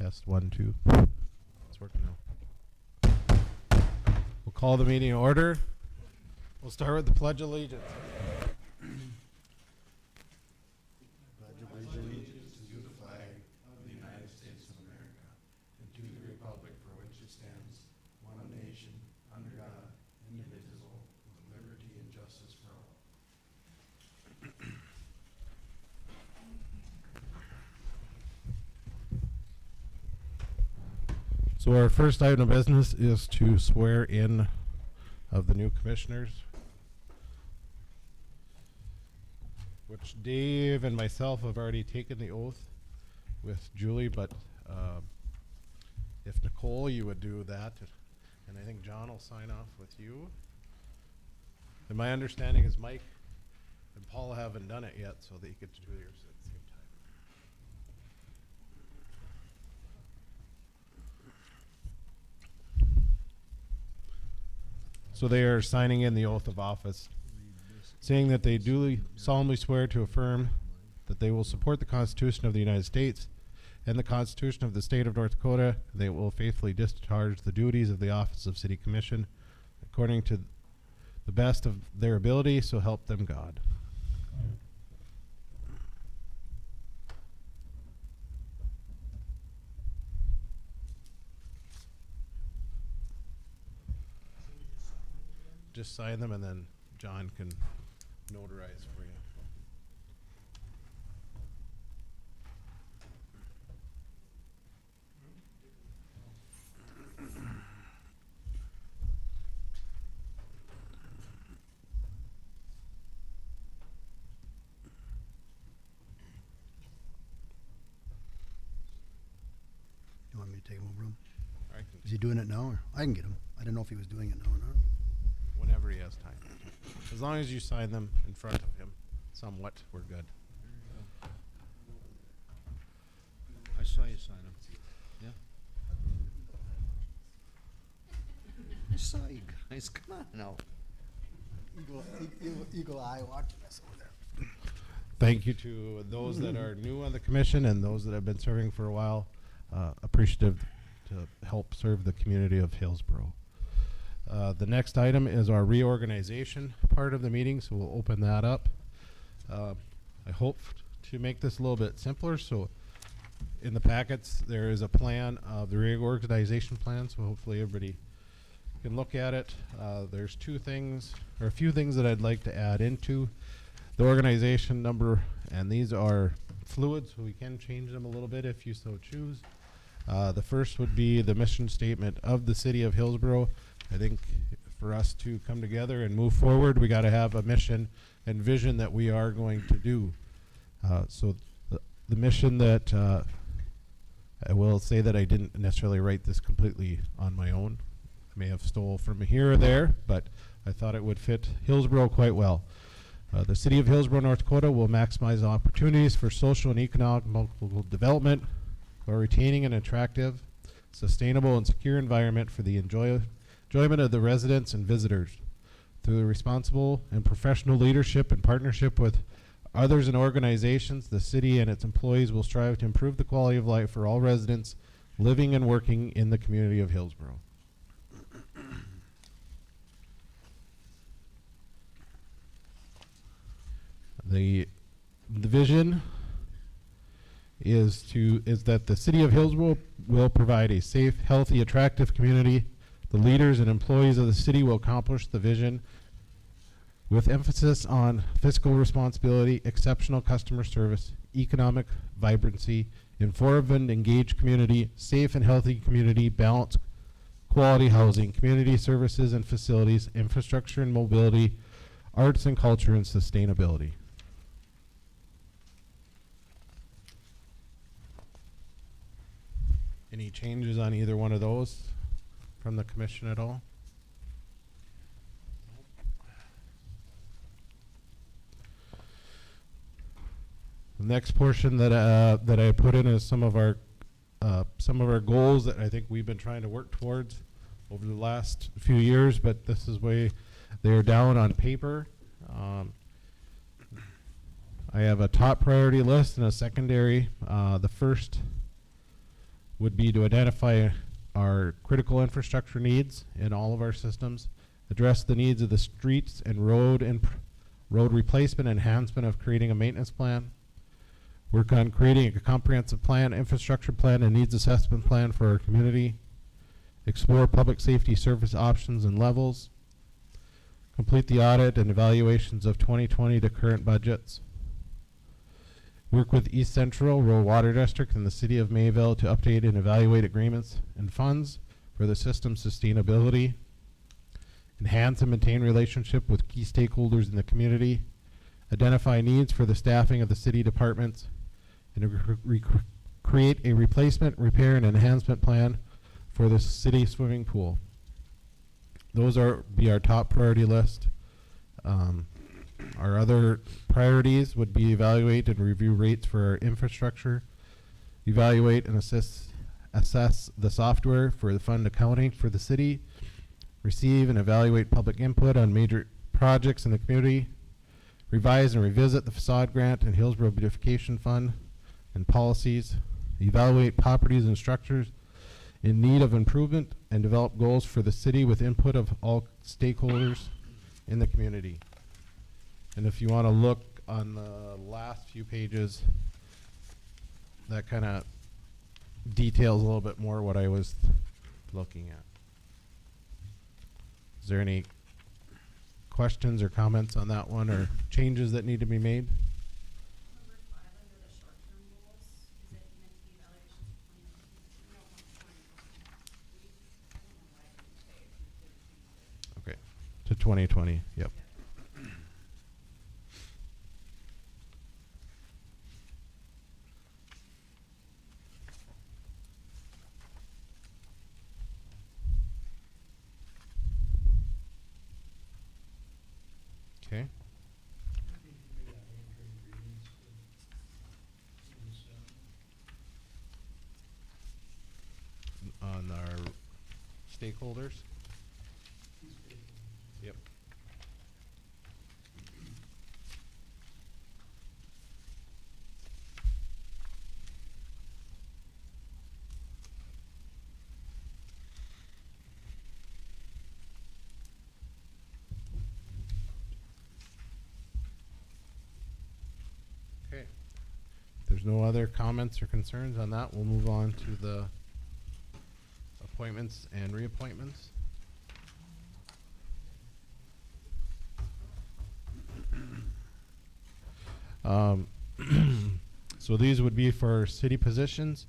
Test 1, 2. It's working now. We'll call the meeting to order. We'll start with the Pledge of Allegiance. Pledge allegiance to the flag of the United States of America and to the republic for which it stands, one nation, under God, indivisible, with liberty and justice for all. So our first item of business is to swear in of the new commissioners, which Dave and myself have already taken the oath with Julie, but if Nicole, you would do that, and I think John will sign off with you. And my understanding is Mike and Paul haven't done it yet, so they get to do yours at the same time. So they are signing in the oath of office, saying that they duly solemnly swear to affirm that they will support the Constitution of the United States and the Constitution of the State of North Dakota. They will faithfully discharge the duties of the office of City Commission according to the best of their ability, so help them God. Just sign them and then John can notarize for you. You want me to take him over him? I can, Is he doing it now? Or I can get him. I didn't know if he was doing it now or not. whenever he has time. As long as you sign them in front of him somewhat, we're good. I saw you sign them. Yeah. I saw you guys. Come on now. Eagle eye watching us over there. Thank you to those that are new on the commission and those that have been serving for a while. Appreciative to help serve the community of Hillsborough. The next item is our reorganization part of the meeting, so we'll open that up. I hope to make this a little bit simpler. So in the packets, there is a plan of the reorganization plan, so hopefully everybody can look at it. There's two things, or a few things that I'd like to add into the organization number, and these are fluid, so we can change them a little bit if you so choose. The first would be the mission statement of the city of Hillsborough. I think for us to come together and move forward, we got to have a mission and vision that we are going to do. So the mission that I will say that I didn't necessarily write this completely on my own. I may have stole from here or there, but I thought it would fit Hillsborough quite well. The city of Hillsborough, North Dakota will maximize opportunities for social and economic development while retaining an attractive, sustainable, and secure environment for the enjoyment of the residents and visitors. Through the responsible and professional leadership and partnership with others and organizations, the city and its employees will strive to improve the quality of life for all residents living and working in the community of Hillsborough. The vision is that the city of Hillsborough will provide a safe, healthy, attractive community. The leaders and employees of the city will accomplish the vision with emphasis on fiscal responsibility, exceptional customer service, economic vibrancy, informed and engaged community, safe and healthy community, balanced quality housing, community services and facilities, infrastructure and mobility, arts and culture, and sustainability. Any changes on either one of those from the commission at all? The next portion that I put in is some of our goals that I think we've been trying to work towards over the last few years, but this is way they're down on paper. I have a top priority list and a secondary. The first would be to identify our critical infrastructure needs in all of our systems, address the needs of the streets and road replacement, enhancement of creating a maintenance plan, work on creating a comprehensive plan, infrastructure plan, and needs assessment plan for our community, explore public safety service options and levels, complete the audit and evaluations of 2020 to current budgets, work with East Central Rural Water District and the City of Mayville to update and evaluate agreements and funds for the system's sustainability, enhance and maintain relationship with key stakeholders in the community, identify needs for the staffing of the city departments, and create a replacement, repair, and enhancement plan for the city swimming pool. Those be our top priority list. Our other priorities would be evaluate and review rates for our infrastructure, evaluate and assess the software for the fund accounting for the city, receive and evaluate public input on major projects in the community, revise and revisit the facade grant and Hillsborough beautification fund and policies, evaluate properties and structures in need of improvement, and develop goals for the city with input of all stakeholders in the community. And if you want to look on the last few pages, that kind of details a little bit more what I was looking at. Is there any questions or comments on that one, or changes that need to be made? Number 5 under the short-term goals, is it meant to be evaluations of 2019? Okay, to 2020, yep. Okay. On our stakeholders? Yep. Okay. If there's no other comments or concerns on that, we'll move on to the appointments and reappointments. So these would be for city positions.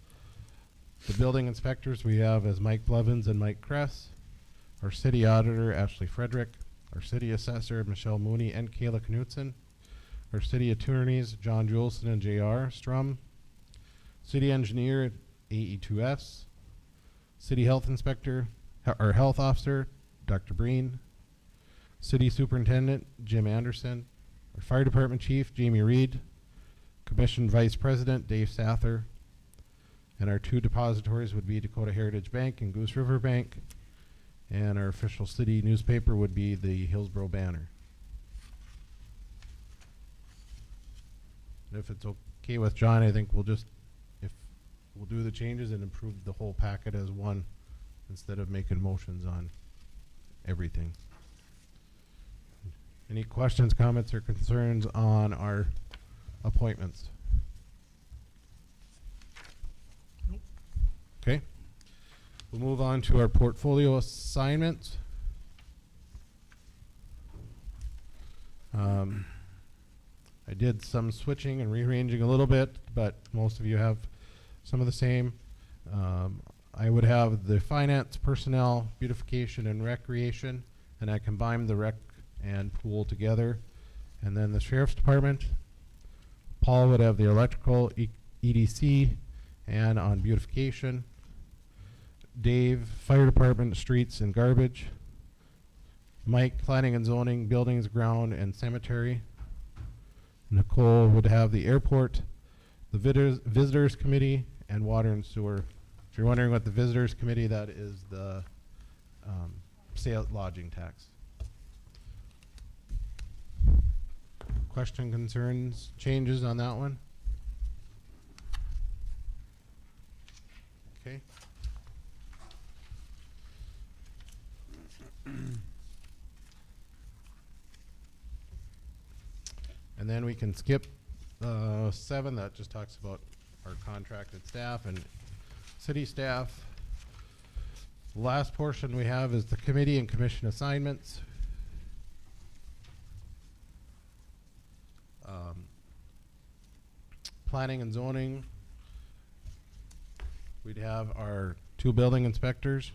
The building inspectors we have as Mike Blevins and Mike Kress. Our city auditor, Ashley Frederick. Our city assessor, Michelle Mooney and Kayla Knutson. Our city attorneys, John Juleson and J.R. Strum. City engineer, AE2S. City health inspector, or health officer, Dr. Breen. City superintendent, Jim Anderson. Our fire department chief, Jamie Reed. Commission vice president, Dave Sather. And our 2 depositories would be Dakota Heritage Bank and Goose River Bank. And our official city newspaper would be the Hillsborough Banner. And if it's okay with John, I think we'll do the changes and improve the whole packet as one instead of making motions on everything. Any questions, comments, or concerns on our appointments? Nope. Okay. We'll move on to our portfolio assignments. I did some switching and rearranging a little bit, but most of you have some of the same. I would have the finance, personnel, beautification, and recreation, and I combined the rec and pool together. And then the sheriff's department, Paul would have the electrical, EDC, and on beautification. Dave, fire department, streets, and garbage. Mike, planning and zoning, buildings, ground, and cemetery. Nicole would have the airport, the visitors committee, and water and sewer. If you're wondering what the visitors committee, that is the sale lodging tax. Question, concerns, changes on that one? Okay. And then we can skip 7, that just talks about our contracted staff and city staff. Last portion we have is the committee and commission assignments. Planning and zoning. We'd have our 2 building inspectors.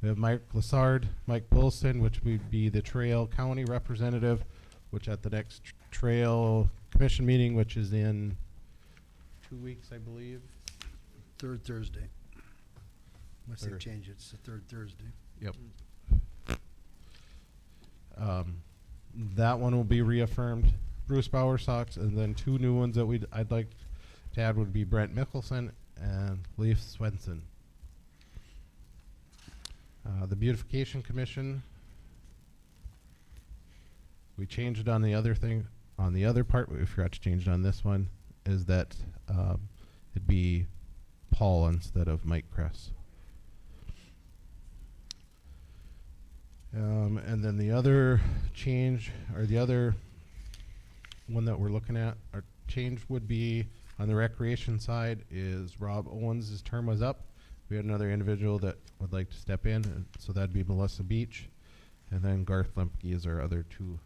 We have Mike Lassard, Mike Wilson, which would be the Trail County representative, which at the next Trail Commission meeting, which is in 2 weeks, I believe. Third Thursday. Unless they Third. change it, it's the third Thursday. Yep. That one will be reaffirmed. Bruce Bowersox, and then 2 new ones that I'd like to add would be Brent Mickelson and Leif Swenson. The Beautification Commission, we changed it on the other thing. On the other part, we forgot to change it on this one, is that it'd be Paul instead of Mike Kress. And then the other change, or the other one that we're looking at, our change would be on the recreation side is Rob Owens' term was up. We had another individual that would like to step in, and so that'd be Melissa Beach. And then Garth Lemke is our other 2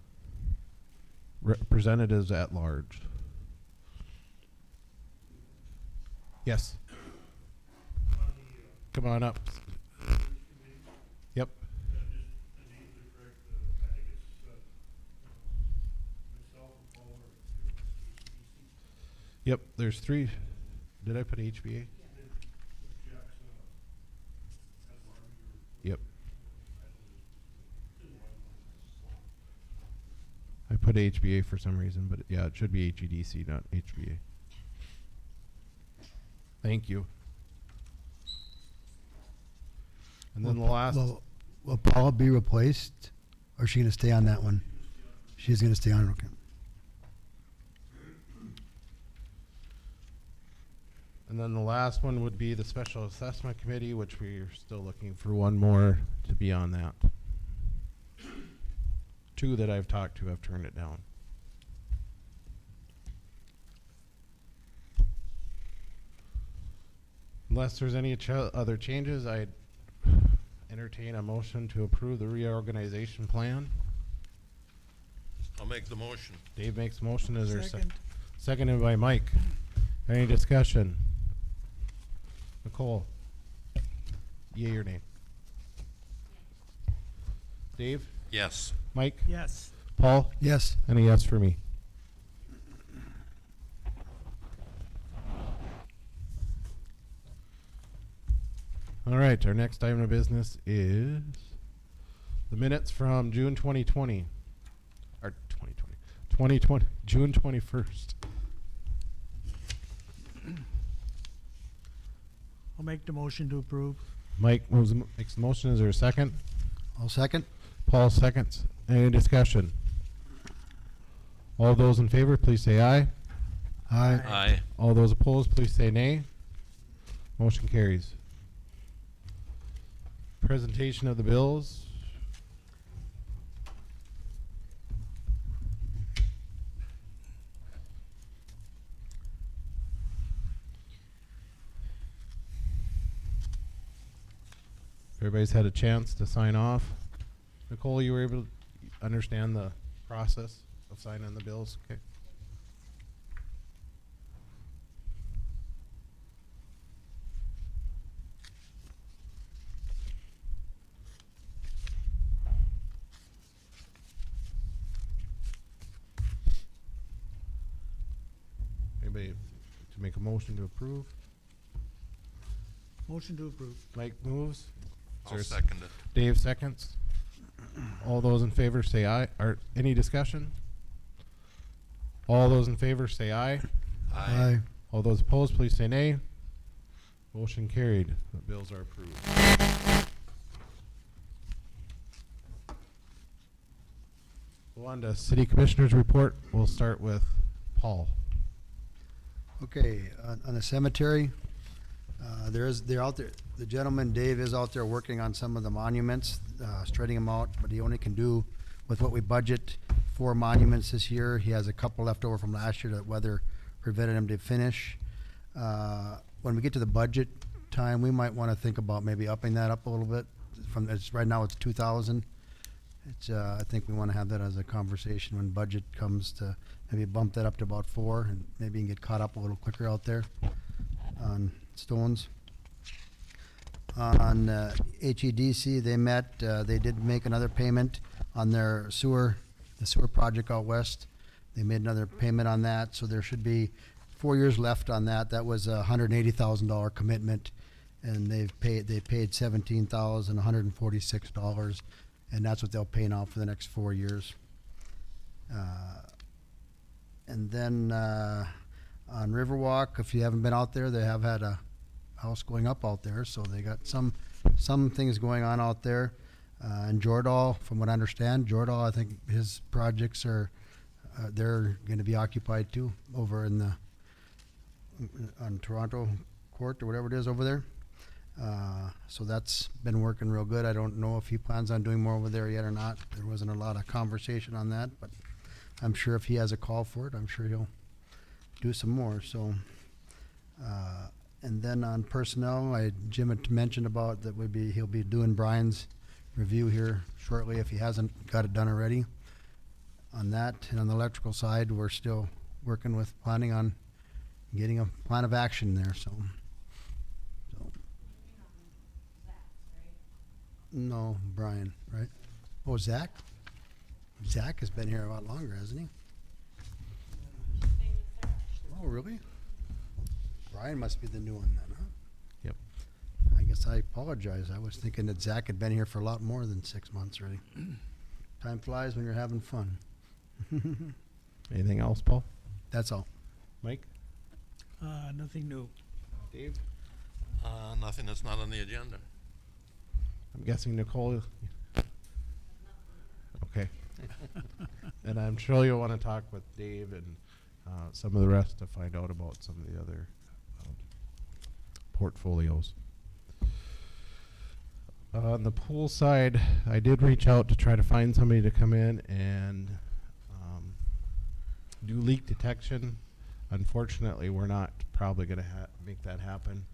representatives at large. Yes. Come on up. Yep. Yep, there's 3. Did I put HBA? Yep. I put HBA for some reason, but yeah, it should be HEDC, not HBA. Thank you. And then the last. Will Paula be replaced, or is she gonna stay on that one? She's gonna stay on it, okay. And then the last one would be the Special Assessment Committee, which we're still looking for 1 more to be on that. 2 that I've talked to have turned it down. Unless there's any other changes, I'd entertain a motion to approve the reorganization plan. I'll make the motion. Dave makes a motion. Is there a Second. seconded by Mike? Any discussion? Nicole? Yea or nay? Dave? Yes. Mike? Yes. Paul? Yes. And a yes for me. All right, our next item of business is the minutes from June 2020. Or 2020. June 21st. I'll make the motion to approve. Mike makes the motion. Is there a second? I'll second. Paul seconds. Any discussion? All those in favor, please say aye. Aye. Aye. All those opposed, please say nay. Motion carries. Presentation of the bills. Everybody's had a chance to sign off. Nicole, you were able to understand the process of signing the bills? Okay. Anybody to make a motion to approve? Motion to approve. Mike moves. Is I'll there a second it. Dave seconds. All those in favor say aye. Or any discussion? All those in favor say aye. Aye. All those opposed, please say nay. Motion carried. The bills are approved. Go on to City Commissioners report. We'll start with Paul. Okay, on the cemetery, They're out there, the gentleman, Dave, is out there working on some of the monuments, straightening them out, but he only can do with what we budget 4 monuments this year. He has a couple left over from last year that weather prevented him to finish. When we get to the budget time, we might want to think about maybe upping that up a little bit. Right now it's 2,000. I think we want to have that as a conversation when budget comes to maybe bump that up to about 4, and maybe you can get caught up a little quicker out there on stones. On HEDC, they met, they did make another payment on their the sewer project out west. They made another payment on that, so there should be 4 years left on that. That was a $180,000 commitment, and they paid $17,146, and that's what they'll pay now for the next 4 years. And then on Riverwalk, if you haven't been out there, they have had a house going up out there, so they got some things going on out there. And Jordahl, from what I understand, I think his projects are they're going to be occupied too over in on Toronto Court or whatever it is over there. So that's been working real good. I don't know if he plans on doing more over there yet or not. There wasn't a lot of conversation on that, but I'm sure if he has a call for it, I'm sure he'll do some more. So, and then on personnel, Jim had mentioned about that he'll be doing Brian's review here shortly if he hasn't got it done already on that. And on the electrical side, we're still working with planning on getting a plan of action there. So. No, Brian, right? Oh, Zach? Zach has been here a lot longer, hasn't he? Oh, really? Brian must be the new one then, huh? Yep. I guess I apologize. I was thinking that Zach had been here for a lot more than 6 months already. Time flies when you're having fun. Anything else, Paul? That's all. Mike? Nothing new. Dave? Nothing that's not on the agenda. I'm guessing Nicole. Okay. And I'm sure you'll want to talk with Dave and some of the rest to find out about some of the other portfolios. On the pool side, I did reach out to try to find somebody to come in and do leak detection. Unfortunately, we're not probably going to make that happen.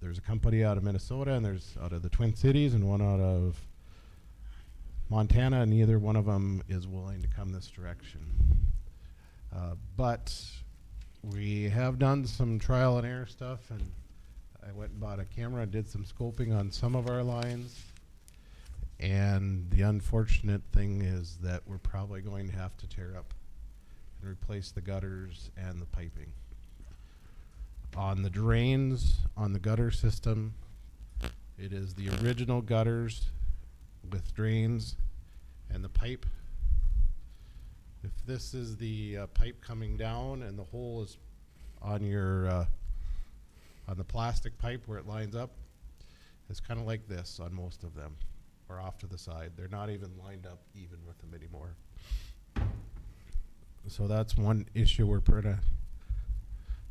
There's a company out of Minnesota, and there's out of the Twin Cities, and one out of Montana, and neither one of them is willing to come this direction. But we have done some trial and error stuff, and I went and bought a camera and did some scoping on some of our lines. And the unfortunate thing is that we're probably going to have to tear up and replace the gutters and the piping. On the drains, on the gutter system, it is the original gutters with drains and the pipe. If this is the pipe coming down and the hole is on your on the plastic pipe where it lines up, it's kind of like this on most of them, or off to the side. They're not even lined up even with them anymore. So that's one issue we're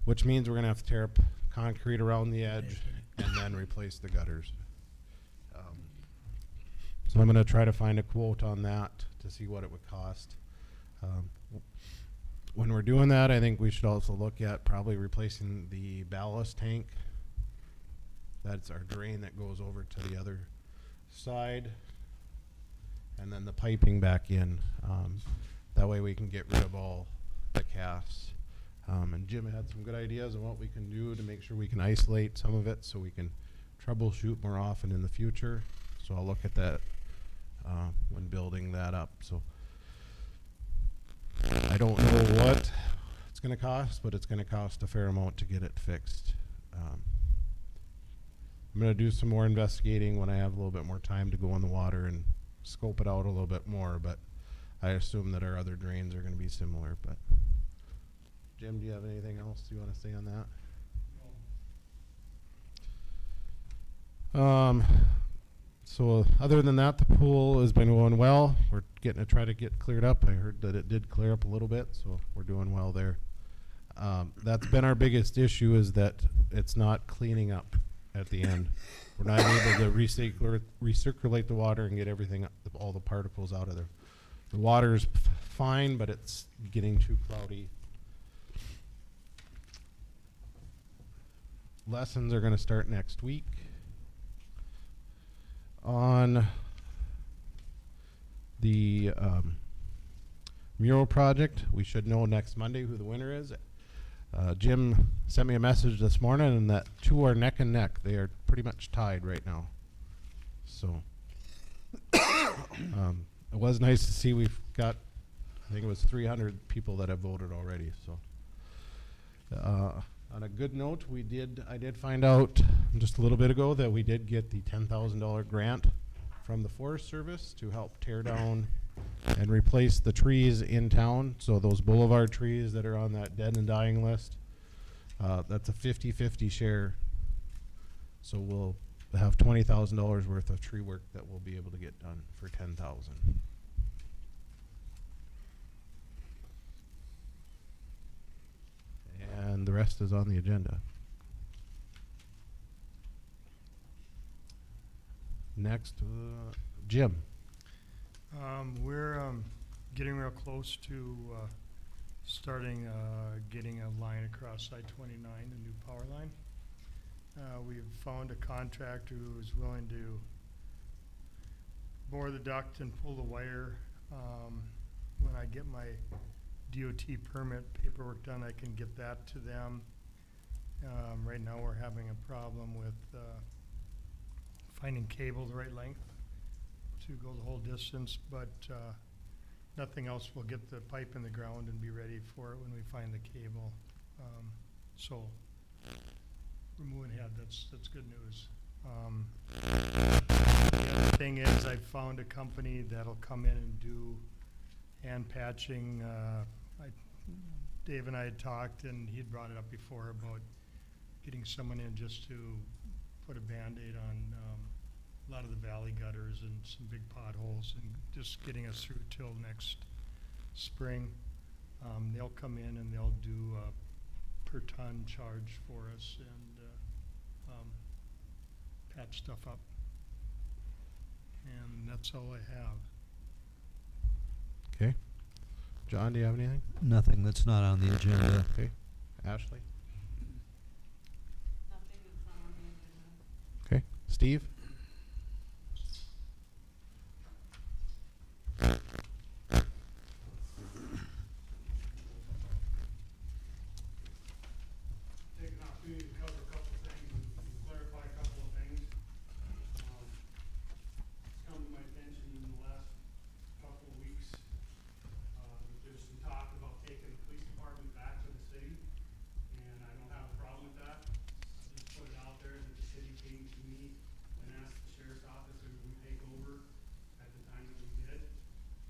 which means we're going to have to tear up concrete around the edge and then replace the gutters. So I'm going to try to find a quote on that to see what it would cost. When we're doing that, I think we should also look at probably replacing the ballast tank. That's our drain that goes over to the other side. And then the piping back in. That way we can get rid of all the casts. And Jim had some good ideas on what we can do to make sure we can isolate some of it so we can troubleshoot more often in the future. So I'll look at that when building that up. So I don't know what it's going to cost, but it's going to cost a fair amount to get it fixed. I'm going to do some more investigating when I have a little bit more time to go in the water and scope it out a little bit more, but I assume that our other drains are going to be similar. But Jim, do you have anything else you want to say on that? So other than that, the pool has been going well. We're getting to try to get cleared up. I heard that it did clear up a little bit, so we're doing well there. That's been our biggest issue, is that it's not cleaning up at the end. We're not able to recirculate the water and get everything, all the particles out of there. The water's fine, but it's getting too cloudy. Lessons are going to start next week. On the Mural Project, we should know next Monday who the winner is. Jim sent me a message this morning, and that two are neck and neck. They are pretty much tied right now. So it was nice to see we've got, I think it was 300 people that have voted already. So on a good note, I did find out just a little bit ago that we did get the $10,000 grant from the Forest Service to help tear down and replace the trees in town. So those boulevard trees that are on that dead and dying list, that's a 50-50 share. So we'll have $20,000 worth of tree work that we'll be able to get done for $10,000. And the rest is on the agenda. Next, Jim. We're getting real close to starting getting a line across I-29, a new power line. We've found a contractor who is willing to bore the duct and pull the wire. When I get my DOT permit paperwork done, I can get that to them. Right now we're having a problem with finding cable the right length to go the whole distance, but nothing else. We'll get the pipe in the ground and be ready for it when we find the cable. So we're moving ahead. That's good news. The other thing is I found a company that'll come in and do hand patching. Dave and I had talked, and he'd brought it up before about getting someone in just to put a Band-Aid on a lot of the valley gutters and some big potholes, and just getting us through till next spring. They'll come in and they'll do a per ton charge for us and patch stuff up. And that's all I have. Okay. John, do you have anything? Nothing that's not on the agenda. Okay. Ashley? Nothing that's not on the agenda. Okay. Steve? Take an opportunity to cover a couple of things and clarify a couple of things. It's come to my attention in the last couple of weeks, that there's some talk about taking the police department back to the city, and I don't have a problem with that. I just put it out there that the city came to me and asked the sheriff's office if we take over at the time that we did.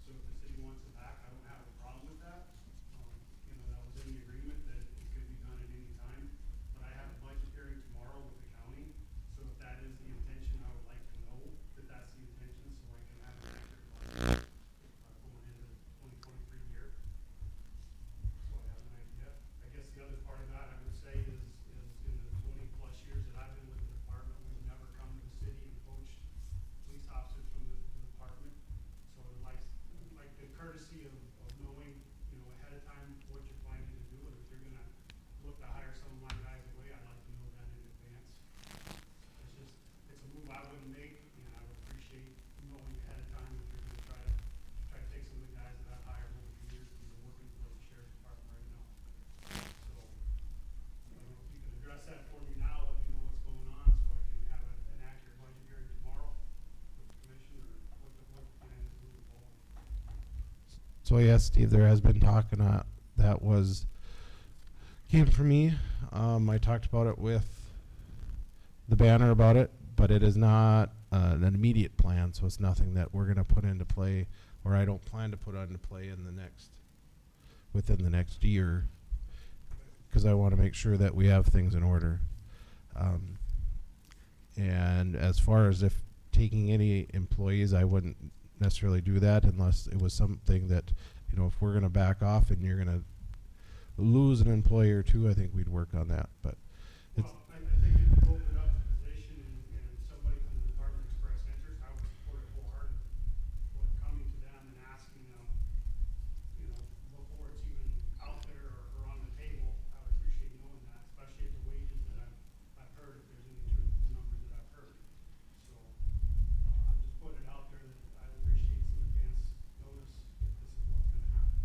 So if the city wants it back, I don't have a problem with that. That was in the agreement that it could be done at any time. But I have a budget hearing tomorrow with the county, so if that is the intention, I would like to know that that's the intention, so I can have an accurate budget going into the 2023 year. So I have an idea. I guess the other part of that I would say is in the 20+ years that I've been with the department, we've never come to the city and poached police officers from the department. So I'd like the courtesy of knowing, ahead of time what you're planning to do, and if you're gonna look to hire some of my guys away, I'd like to know that in advance. It's a move I wouldn't make, and I would appreciate knowing ahead of time if you're gonna try to take some of the guys that I've hired over the years, because they're working for the sheriff's department right now. So, I don't know if you can address that for me now, let me know what's going on, so I can have an accurate budget hearing tomorrow with the commission, or what the plan is moving forward. So yes, Steve, there has been talk, and that came from me. I talked about it with the banner about it, but it is not an immediate plan, so it's nothing that we're going to put into play, or I don't plan to put into play within the next year, because I want to make sure that we have things in order. And as far as if taking any employees, I wouldn't necessarily do that unless it was something that, if we're going to back off and lose an employee or two, I think we'd work on that. But it's, Well, I think if you opened up the position and somebody from the department expressed interest, I would support it wholeheartedly. But coming to them and asking them, you know, before it's even out there or on the table, I would appreciate knowing that, especially at the wages that I've heard, if there's any truth to the numbers that I've heard. So, I'm just putting it out there that I'd appreciate some advance notice if this is what's gonna happen.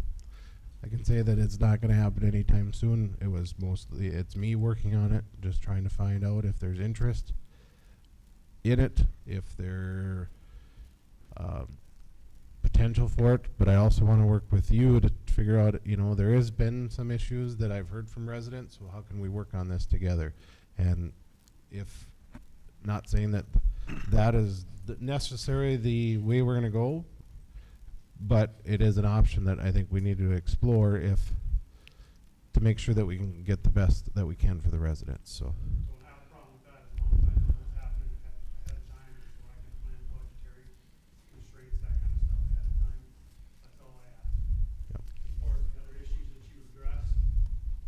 I can say that it's not going to happen anytime soon. It's me working on it, just trying to find out if there's interest in it, if there potential for it. But I also want to work with you to figure out, you know, there has been some issues that I've heard from residents. So how can we work on this together? And if not saying that that is necessarily the way we're going to go, but it is an option that I think we need to explore to make sure that we can get the best that we can for the residents. So Don't have a problem with that as long as I know what's happening ahead of time, so I can plan budgetary constraints, that kind of stuff ahead of time. That's all I ask. Yep. As far as the other issues that you addressed,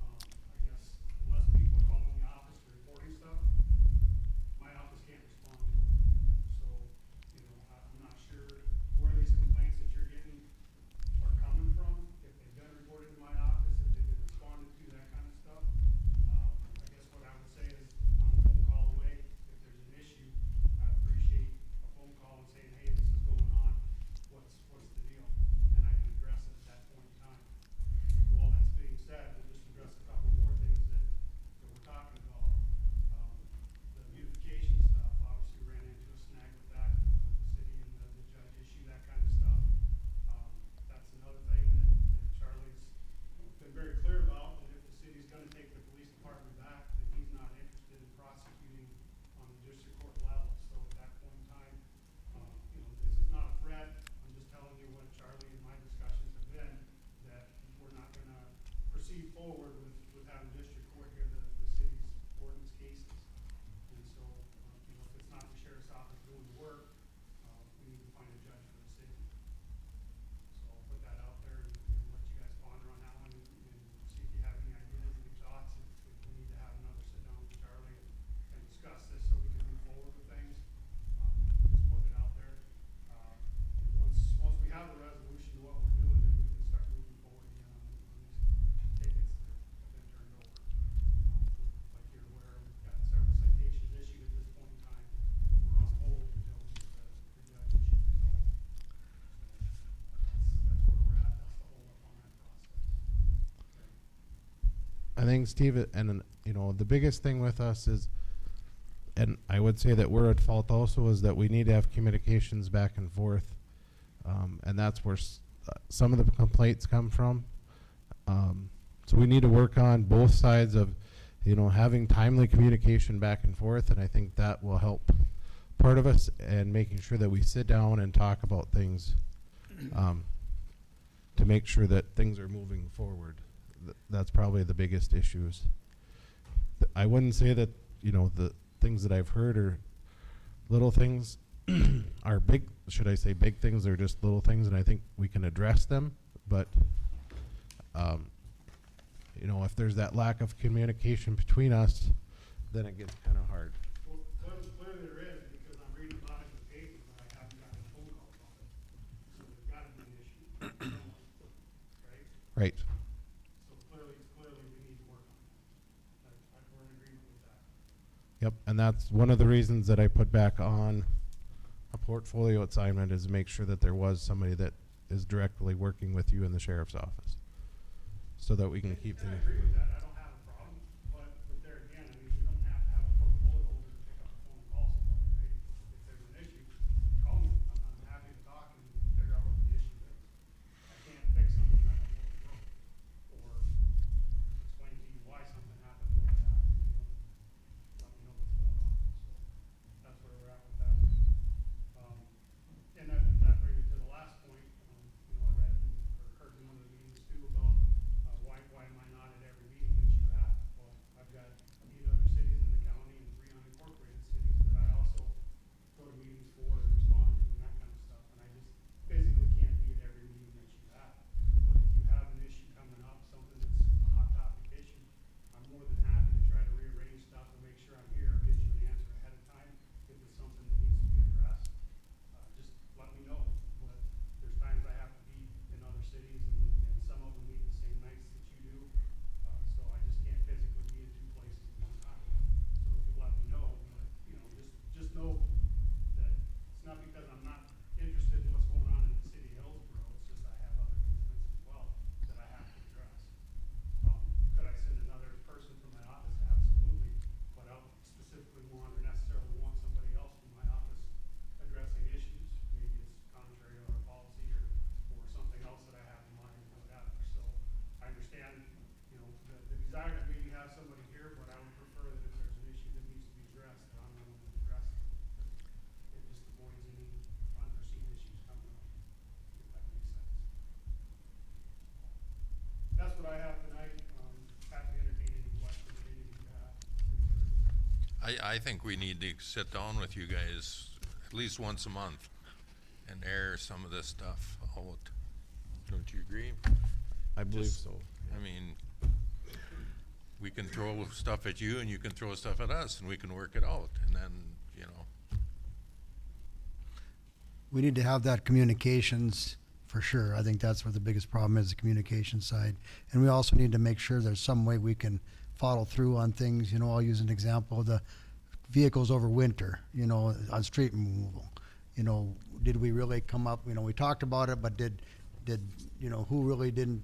I guess unless people are calling the office or reporting stuff, my office can't respond to it. So, you know, I'm not sure where these complaints that you're getting are coming from, if they've been reported to my office, if they've been responded to, that kind of stuff. I guess what I would say is, I'm a phone call away. If there's an issue, I appreciate a phone call and saying, hey, this is going on, what's the deal? And I can address it at that point in time. While that's being said, we'll just address a couple more things that we're talking about. The beautification stuff, obviously ran into a snag with that, with the city and the judge issue, that kind of stuff. That's another thing that Charlie's been very clear about, that if the city's gonna take the police department back, that he's not interested in prosecuting on the district court level. So at that point in time, you know, this is not a threat, I'm just telling you what Charlie and my discussions have been, that we're not gonna proceed forward with having district court hear the city's ordinance cases. And so, you know, if it's not the sheriff's office doing the work, we need to find a judge for the city. So I'll put that out there and let you guys ponder on that one and see if you have any ideas, any thoughts, if we need to have another sit down with Charlie and discuss this so we can move forward with things. Just put it out there. And once we have the resolution to what we're doing, then we can start moving forward again on these tickets that have been turned over. Like you're aware, we've got several citations issued at this point in time, but we're on hold until we get the judge issue resolved. That's where we're at, that's the hold up on that process. I think Steve, and you know, the biggest thing with us is, and I would say that we're at fault also, is that we need to have communications back and forth, and that's where some of the complaints come from. So we need to work on both sides of, you know, having timely communication back and forth, and I think that will help part of us, and making sure that we sit down and talk about things to make sure that things are moving forward. That's probably the biggest issues. I wouldn't say that, you know, the things that I've heard are little things are big, should I say big things, are just little things, and I think we can address them. But, you know, if there's that lack of communication between us, then it gets kind of hard. Well, clearly there is, because I'm reading about it in the paper, but I haven't gotten a phone call about it. So there's gotta be an issue, right? Right. So clearly we need to work on that. We're in agreement with that. Yep, and that's one of the reasons that I put back on a portfolio assignment, is to make sure that there was somebody that is directly working with you in the sheriff's office, so that we can keep And I things. agree with that, I don't have a problem, but there again, I mean, we don't have to have a portfolio holder to pick up the phone and call somebody, right? If there's an issue, call me, I'm happy to talk and figure out what the issue is. I can't fix something I don't know what's wrong, or explain to you why something happened the way it happened, if you don't let me know what's going on, so that's where we're at with that one. And that brings me to the last point, you know, I read or heard in one of the meetings too about, why am I not at every meeting? I think we need to sit down with you guys at least once a month and air some of this stuff out. Don't you agree? I believe Just- so. I mean, we can throw stuff at you and you can throw stuff at us and we can work it out and then, you know. We need to have that communications for sure. I think that's where the biggest problem is, the communication side. And we also need to make sure there's some way we can follow through on things. You know, I'll use an example, the vehicles over winter, you know, on street removal. You know, did we really come up, you know, we talked about it, but did, you know, who really didn't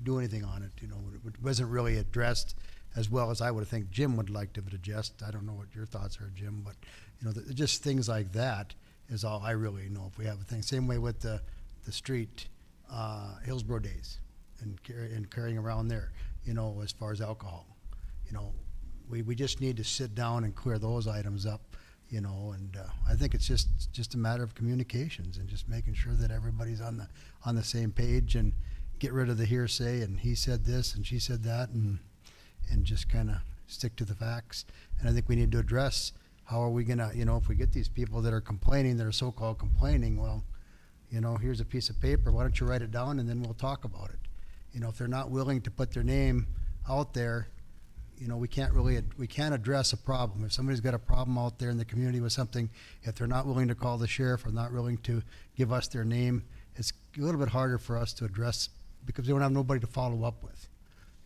do anything on it? You know, it wasn't really addressed as well as I would think Jim would like to have it addressed. I don't know what your thoughts are, Jim, but, you know, just things like that is all I really know. If we have a thing, same way with the street, Hillsborough days and carrying around there, you know, as far as alcohol. You know, we just need to sit down and clear those items up, you know, and I think it's just a matter of communications and just making sure that everybody's on the same page and get rid of the hearsay and he said this and she said that and just kind of stick to the facts. And I think we need to address how are we gonna, you know, if we get these people that are complaining, that are so-called complaining, well, you know, here's a piece of paper, why don't you write it down and then we'll talk about it. You know, if they're not willing to put their name out there, you know, we can't address a problem. If somebody's got a problem out there in the community with something, if they're not willing to call the sheriff or not willing to give us their name, it's a little bit harder for us to address because they don't have nobody to follow up with.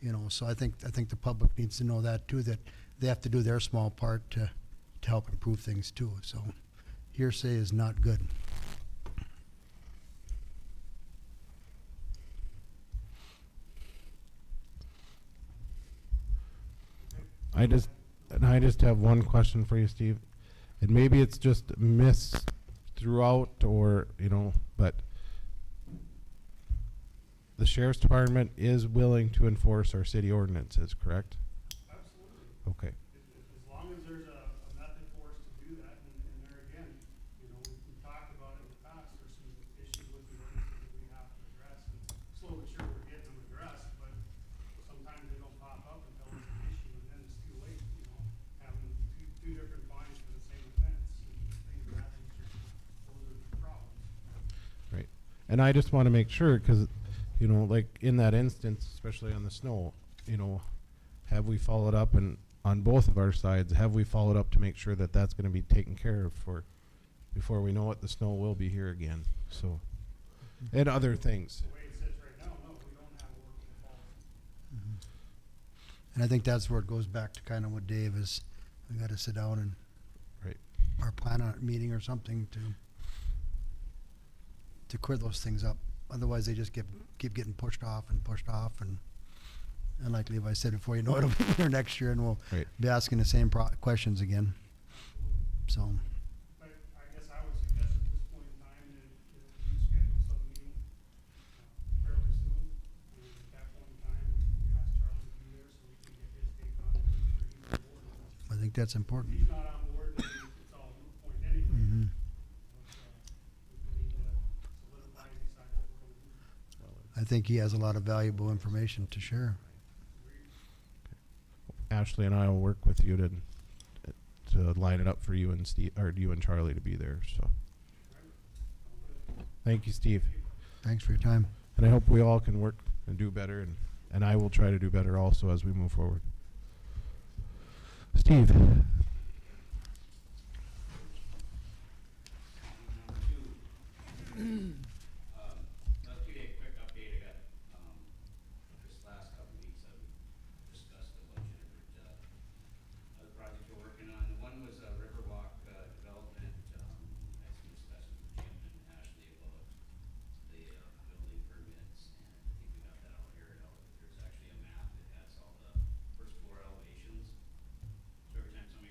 You know, so I think the public needs to know that too, that they have to do their small part to help improve things too. So hearsay is not good. I just have one question for you, Steve. And maybe it's just missed throughout or, you know, but the sheriff's department is willing to enforce our city ordinances, correct? Absolutely. Okay. As long as there's a method for us to do that, and there again, you know, we've talked about it in the past, there's some issues with the ordinances that we have to address, and slowly but sure we're getting them addressed, but sometimes they don't pop up until it's an issue, and then it's too late, you know, having two different fines for the same offense, and things of that nature, those are the problems. Right. And I just want to make sure, because, you know, like in that instance, especially on the snow, you know, have we followed up and on both of our sides, have we followed up to make sure that that's going to be taken care of before we know it, the snow will be here again. So, and other things. The way it sits right now, no, we don't have a workable policy. And I think that's where it goes back to kind of what Dave is, we got to sit down and Right. or plan on a meeting or something to clear those things up. Otherwise, they just keep getting pushed off, and like Levi said before, you know, it'll be here next year, and we'll Right. be asking the same questions again. So, But I guess I would suggest at this point in time that you schedule some meeting fairly soon. And at that point in time, we ask Charlie to be there so we can get his take on it and make sure he's on board. I think that's If important. he's not on board, then it's all a moot point anyway. Mhm. We need to solidify and decide what we're gonna do. I think he has a lot of valuable information to share. Ashley and I will work with you to line it up for you and Steve, or you and Charlie to be there. So, thank you, Steve. Thanks for your time. And I hope we all can work and do better, and I will try to do better also as we move forward. Steve. I'll give you a quick update. I got, this last couple of weeks, I've discussed a bunch of different, other projects we're working on. One was a Riverwalk, development, had some discussions with Jim and Ashley about the, building permits, and I think we got that all aired out. There's actually a map that has all the first floor elevations. So every time somebody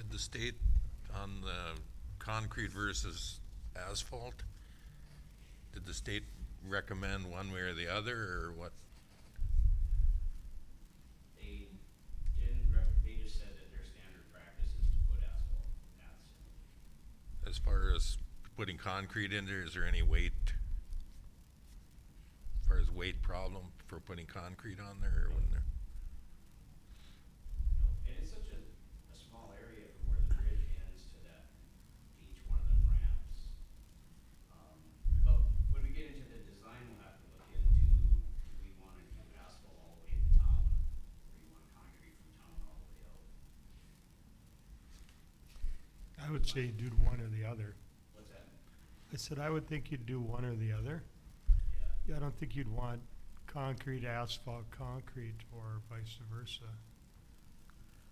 Did the state on the concrete versus asphalt, did the state recommend one way or the other, or what? They they just said that their standard practice is to put asphalt paths in. As far as putting concrete in there, is there any weight? As far as weight problem for putting concrete on there, or when there? And it's such a small area from where the bridge ends to that, to each one of them ramps. But when we get into the design, we'll have to look into, do we wanna do asphalt all the way to town? Or do you want concrete from town all the way out? I would say do one or the other. What's that? I said I would think you'd do one or the other. Yeah. I don't think you'd want concrete, asphalt, concrete, or vice versa.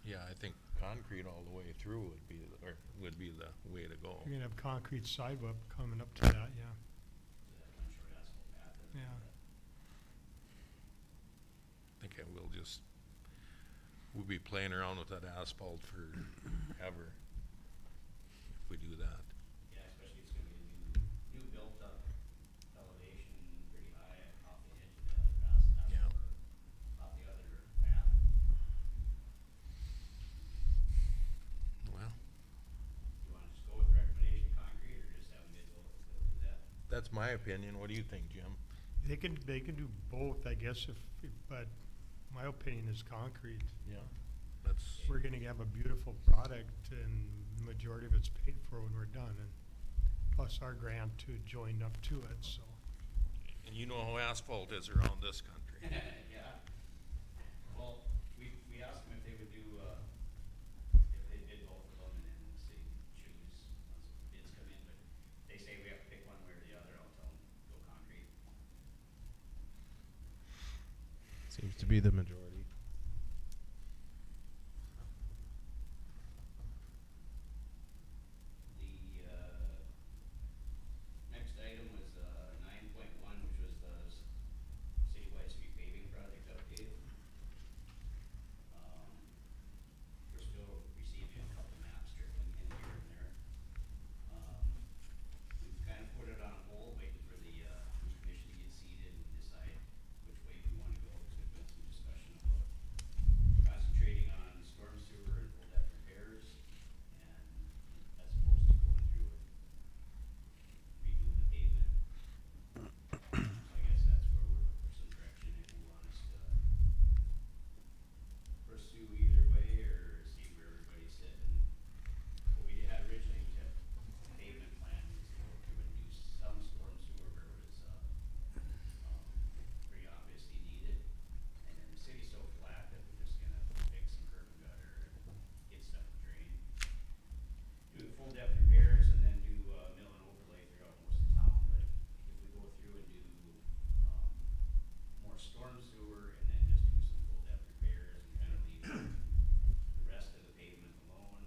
Yeah, I think concrete all the way through would be, would be the way to go. You're gonna have concrete sidewalk coming up to that, yeah. So that one short asphalt path. Yeah. I think I will just, we'll be playing around with that asphalt forever if we do that. Yeah, especially it's gonna be a new built up elevation, pretty high off the edge of the other path, Yeah. off the other path. Well, You wanna just go with recommendation concrete or just have them bid both, they'll do that? that's my opinion. What do you think, Jim? They can do both, I guess, but my opinion is concrete. Yeah. That's, We're gonna have a beautiful product and the majority of it's paid for when we're done, and plus our grant to join up to it, so. and you know how asphalt is around this country. Yeah. Well, we asked them if they would do, if they did both of them and then the city choose once bids come in, but they say we have to pick one way or the other, I'll tell them, go concrete. Seems to be the majority. The, next item was, 9.1, which was the citywide street paving project update. We're still receiving a couple maps trickling in here and there. We've kind of put it on hold, waiting for the, commission to get seated and decide which way we wanna go, because there's been some discussion about concentrating on storm sewer and full depth repairs, and as opposed to going through and redo the pavement. So I guess that's where we're looking for some direction, if you want us to pursue either way, or see where everybody's sitting. What we had originally, we had a pavement plan, was to go through and do some storm sewer where it was, pretty obviously needed. And then the city's so flat that we're just gonna fix some curb and gutter and get stuff drained. Do full depth repairs and then do, mill and overlay throughout most of town, but if we go through and do, more storm sewer and then just do some full depth repairs and kind of leave the rest of the pavement alone,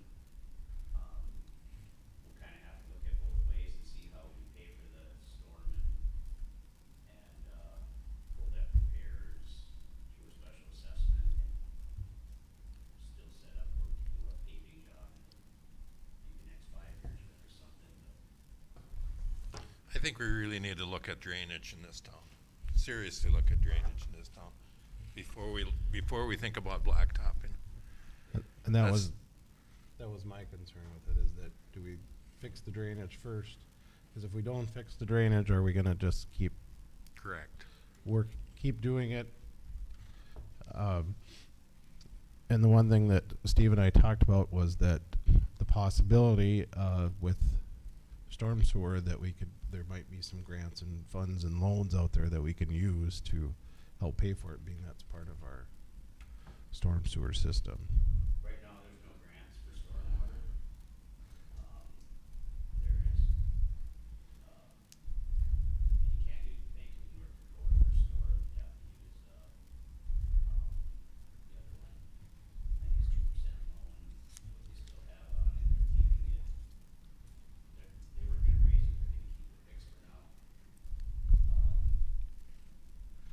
we'll kind of have to look at both ways and see how we pay for the storm and full depth repairs through a special assessment and still set up work to do a paving job in maybe the next 5 years or something, but I think we really need to look at drainage in this town. Seriously look at drainage in this town before we think about blacktopping. And that That's- was my concern with it, is that do we fix the drainage first? Because if we don't fix the drainage, are we gonna just keep Correct. keep doing it? And the one thing that Steve and I talked about was that the possibility with storm sewer that there might be some grants and funds and loans out there that we can use to help pay for it, being that's part of our storm sewer system. right now there's no grants for stormwater. There is, and you can't use the bank of North Dakota for storm, you have to use, the other one. I think it's 2% loan, what they still have on it, they're keeping it. They weren't gonna raise it, they're gonna keep it fixed for now.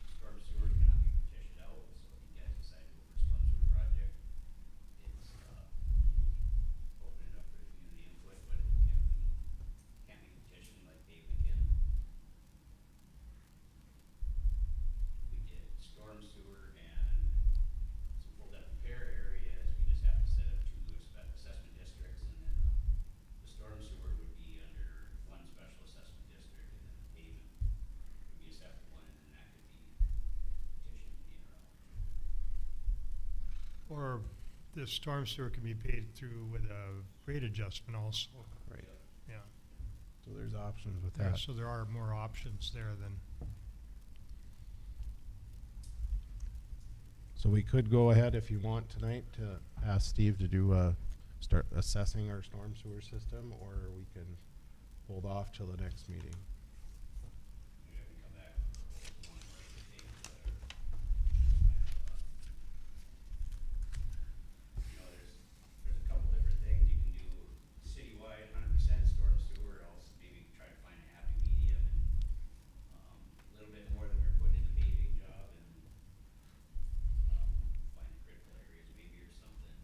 Storm sewer cannot be petitioned out, so if you guys decide to go for storm sewer project, Or the storm sewer can be paid through with a rate adjustment also, Right. yeah. So there's options with There- that. So there are more options there than, So we could go ahead if you want tonight to ask Steve to do, start assessing our storm sewer system, or we can hold off till the next meeting. Maybe I can come back with one or the dates that are kind of, you know, there's a couple different things. You can do citywide 100% storm sewer, or else maybe try to find a happy medium and, a little bit more than we're putting in the paving job and, find the critical areas maybe or something.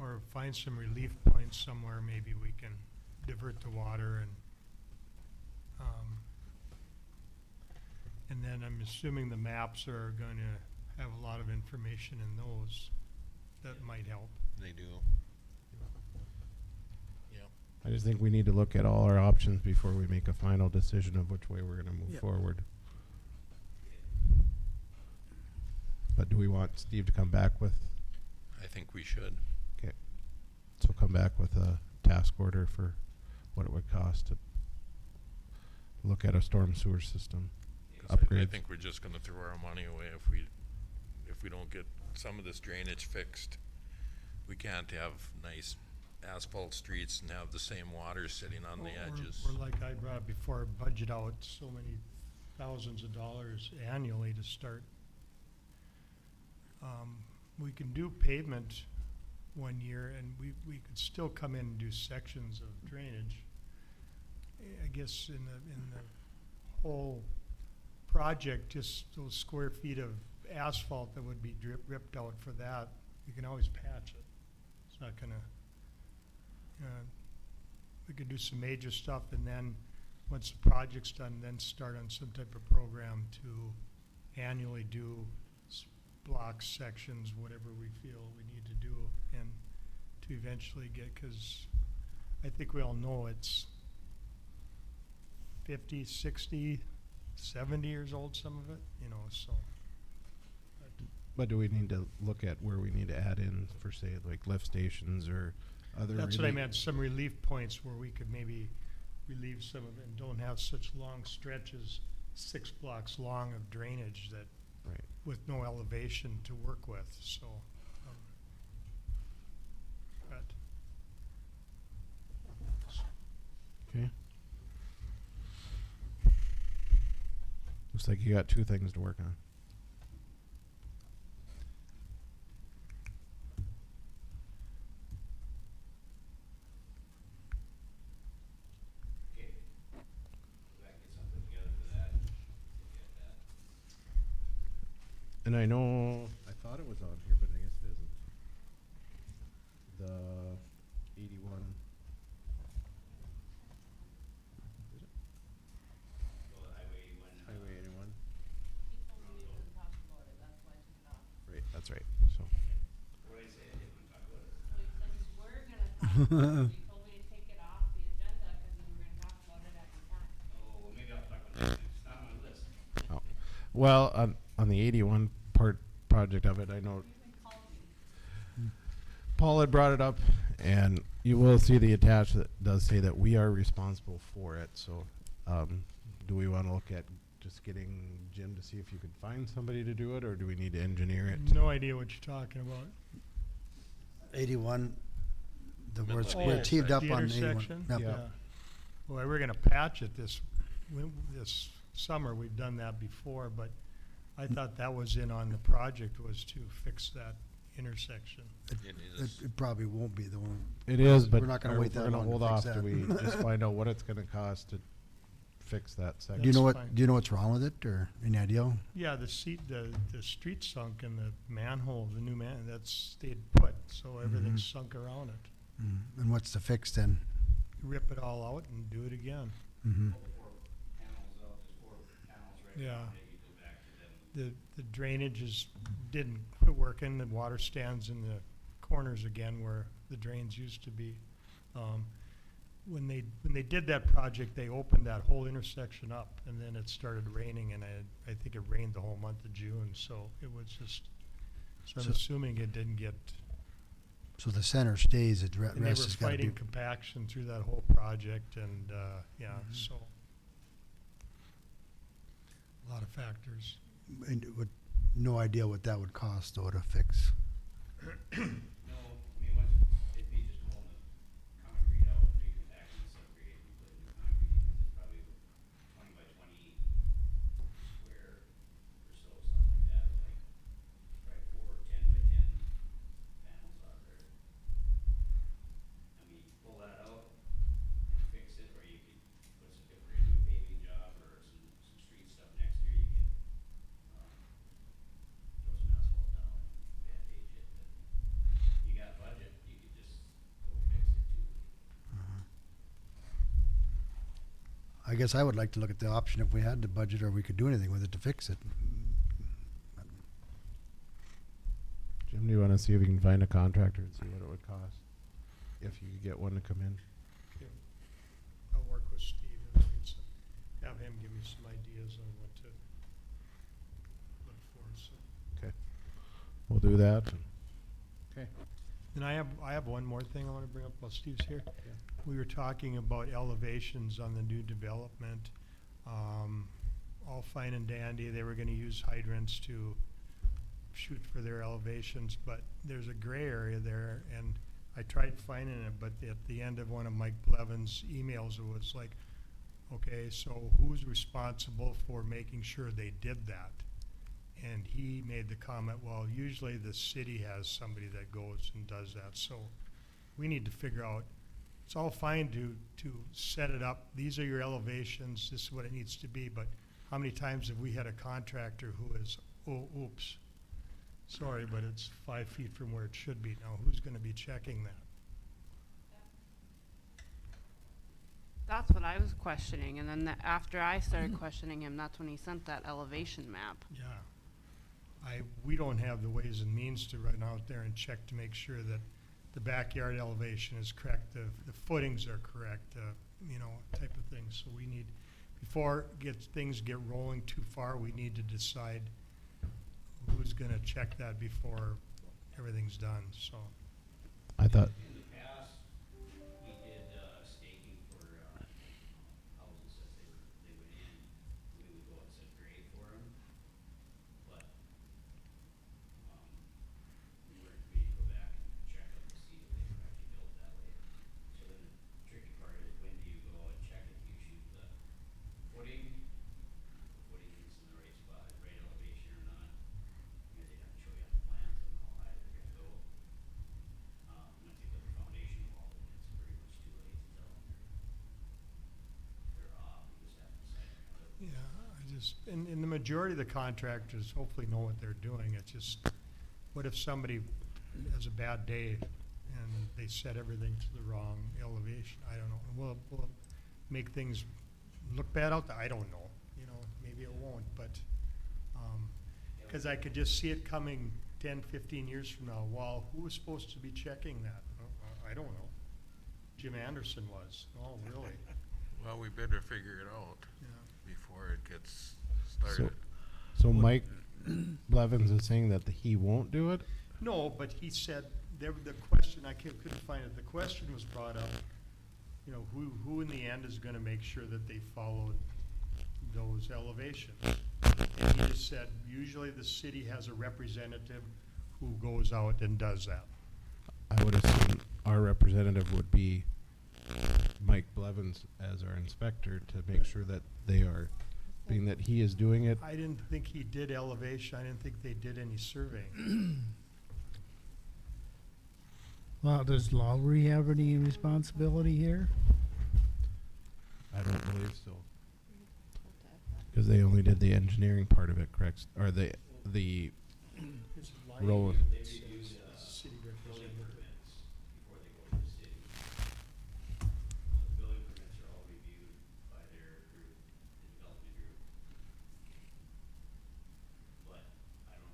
or find some relief points somewhere, maybe we can divert the water and then I'm assuming the maps are gonna have a lot of information in those that might help. They do. Yep. I just think we need to look at all our options before we make a final decision of which way we're gonna move Yep. forward. But do we want Steve to come back with, I think we should. so come back with a task order for what it would cost to look at a storm sewer system? I Upgrades. think we're just gonna throw our money away if we don't get some of this drainage fixed. We can't have nice asphalt streets and have the same water sitting on the edges. Or like I brought up before, budget out so many thousands of dollars annually to start. We can do pavement one year and we could still come in and do sections of drainage. I guess in the whole project, just those square feet of asphalt that would be ripped out for that, you can always patch it. It's not gonna, we could do some major stuff and then, once the project's done, then start on some type of program to annually do blocks, sections, whatever we feel we need to do, and to eventually get, because I think we all know it's 50, 60, 70 years old, some of it, you know, so. But do we need to look at where we need to add in for, say, like lift stations or other? That's what I meant, some relief points where we could maybe relieve some of it and don't have such long stretches, 6 blocks long of drainage that, Right. with no elevation to work with, so. But Okay. Looks like you got 2 things to work on. Okay. Go back, get something together for that, look at that. And I know, I thought it was on here, but I guess it isn't. The 81. Is it? Go to Highway 81. Highway 81? He told me we didn't talk about it, that's why I took it off. Right, that's right, so. What did I say? I didn't want to talk about it. So he said we were gonna talk about it, he told me to take it off the agenda, cause we were gonna talk about it at the time. Oh, well, maybe I'll talk about it next. It's not on my list. Oh. Well, on the 81 project of it, I know You can call me. Paul had brought it up, and you will see the attached that does say that we are responsible for it, so, do we wanna look at just getting Jim to see if you could find somebody to do it, or do we need to engineer it? no idea what you're talking about. 81, where it's, Middle we're of the teed up The on 81. intersection? Yep. Yeah. Well, we're gonna patch it this summer, we've done that before, but I thought that was in on the project, was to fix that intersection. It is. It probably won't be the one. It is, but We're not gonna are- wait that we're gonna long to hold fix off that. till we just find out what it's gonna cost to fix that section. Do you know That's what, fine. do you know what's wrong with it, or any idea? Yeah, the street sunk and the manhole, the new that stayed put, so everything's sunk around it. And what's the fix then? Rip it all out and do it again. Mhm. Pull the 4 panels out, there's 4 panels right Yeah. around it. You go back to them. The drainage didn't quit working, the water stands in the corners again where the drains used to be. When they did that project, they opened that whole intersection up, and then it started raining, and I think it rained the whole month of June, so it was just So I'm So- assuming it didn't get, So the center stays, the and they were rest has got to be. fighting compaction through that whole project and, yeah, so. A lot of factors. And no idea what that would cost though to fix. No, I mean, once, it'd be just pulling the concrete out and recompacting, separating, and putting new concrete in, 'cause it's probably 20 by 20 square or so, something like that, like, probably 4 10 by 10 panels out there. I mean, you pull that out and fix it, or you could put some different new paving job or some street stuff next year, you could, throw some asphalt down and bandage it, but you got budget, you could just go fix it too. I guess I would like to look at the option if we had the budget or we could do anything with it to fix it. Jim, do you want to see if you can find a contractor and see what it would cost? If you could get one to come in? Okay. I'll work with Steve and we can have him give me some ideas on what to look for, so. Okay. We'll do that. Okay. And I have one more thing I want to bring up while Steve's here. We were talking about elevations on the new development. All fine and dandy, they were gonna use hydrants to shoot for their elevations, but there's a gray area there, and I tried finding it, but at the end of one of Mike Blevins' emails, it was like, okay, so who's responsible for making sure they did that? And he made the comment, well, usually the city has somebody that goes and does that, so we need to figure out, it's all fine to set it up, these are your elevations, this is what it needs to be, but how many times have we had a contractor who is, oh, oops, sorry, but it's 5 feet from where it should be, now who's gonna be checking that? That's what I was questioning, and then after I started questioning him, that's when he sent that elevation map. Yeah. We don't have the ways and means to run out there and check to make sure that the backyard elevation is correct, the footings are correct, you know, type of thing. So we need, before things get rolling too far, we need to decide who's gonna check that before everything's done, so. I thought, In the past, we did, staking for, houses as they went in, we would go and set grade for them, but, we didn't go back and check them to see if they were actually built that way. So then the tricky part is, when do you go and check it, do you shoot the footing is in the right spot, right elevation or not? You know, they'd have to show you on the plans and how high they're gonna go. Once you put the foundation wall in, it's pretty much too late to tell them they're off, you just have to decide. Yeah, and the majority of the contractors hopefully know what they're doing, it's just, what if somebody has a bad day and they set everything to the wrong elevation, I don't know, will it make things look bad out there, I don't know, you know, maybe it won't, but, cause I could just see it coming 10, 15 years from now, well, who was supposed to be checking that? I don't know. Jim Anderson was, oh, really? Well, we better figure it out Yeah. before it gets so, started. so Mike Blevins is saying that he won't do it? No, but he said, the question, couldn't find it, the question was brought up, you know, who in the end is gonna make sure that they followed those elevations? And he just said, usually the city has a representative who goes out and does that. I would assume our representative would be Mike Blevins as our inspector to make sure that they are, being that he is doing it. I didn't think he did elevation, I didn't think they did any surveying. Well, does Lowry have any responsibility here? I don't believe so. Because they only did the engineering part of it, correct? Or the It's lying. road. They review the City building representative. permits before they go to the city. The building permits are all reviewed by their group, the development group. But I'm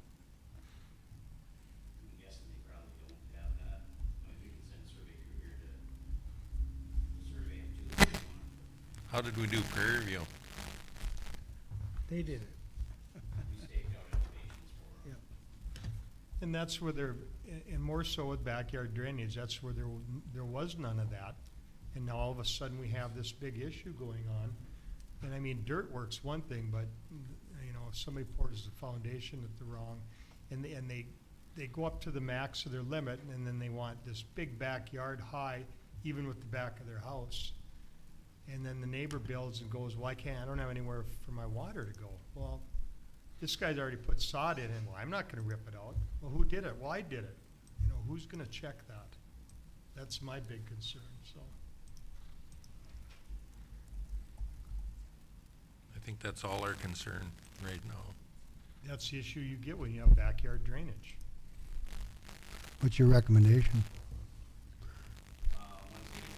guessing they probably don't have that. I mean, we can send a survey crew here to survey them too if they want. How did we do Prairie View? They did it. We staked out elevations for them. And that's where and more so with backyard drainage, that's where there was none of that. And now all of a sudden we have this big issue going on. And I mean, dirt work's one thing, but, you know, if somebody pours the foundation at the wrong, and they go up to the max of their limit, and then they want this big backyard high, even with the back of their house. And then the neighbor builds and goes, well, I don't have anywhere for my water to go. Well, this guy's already put sod in it. Well, I'm not gonna rip it out. Well, who did it? Well, I did it. You know, who's gonna check that? That's my big concern, so. I think that's all our concern right now. That's the issue you get when you have backyard drainage. What's your recommendation? Once again,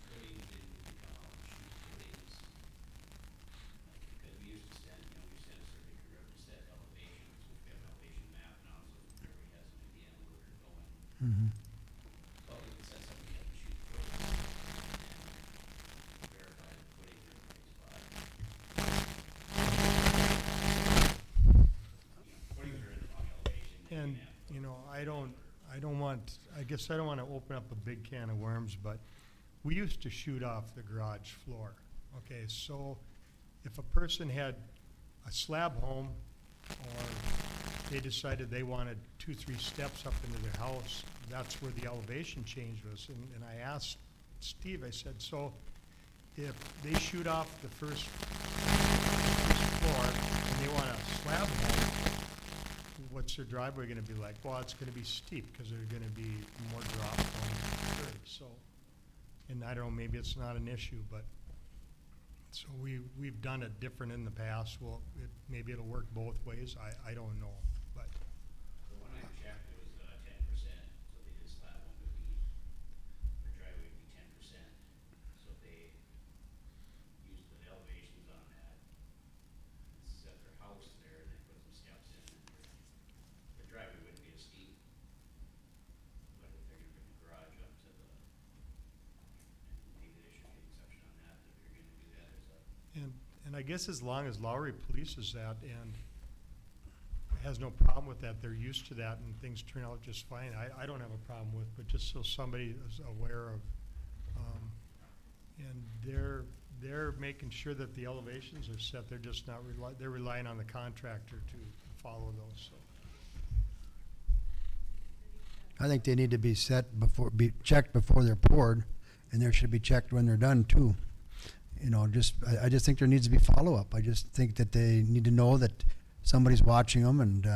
footings didn't become all the shoot footings. Because we used to send, you know, we sent a survey crew up to set elevations, which we have an elevation map now, so everybody has an idea of where they're going. Mm-hmm. But we can set something up to shoot footings and verify the footings are in the right spot. Footings are in the wrong elevation. And, you know, I don't want to open up a big can of worms, but we used to shoot off the garage floor. Okay, so if a person had a slab home, or they decided they wanted 2-3 steps up into their house, that's where the elevation change was. And I asked Steve, I said, so if they shoot off the first floor and they want a slab home, what's their driveway gonna be like? Well, it's gonna be steep, because there's gonna be more drop going through, so. And I don't know, maybe it's not an issue, but, so we've done it different in the past. Well, maybe it'll work both ways, I don't know, but. The one I checked, it was 10%, so they did slab one would be, their driveway would be 10%. So if they used the elevations on that, and set their house there, and they put some steps in, their driveway wouldn't be as steep. But if they're gonna bring the garage up to the, and maybe they should get exception on that, if you're gonna do that as a. And I guess as long as Lowry polices that and has no problem with that, they're used to that and things turn out just fine, I don't have a problem with, but just so somebody is aware of, and they're making sure that the elevations are set, they're just not they're relying on the contractor to follow those, so. I think they need to be be checked before they're poured, and they should be checked when they're done too. You know, I just think there needs to be follow-up. I just think that they need to know that somebody's watching them, and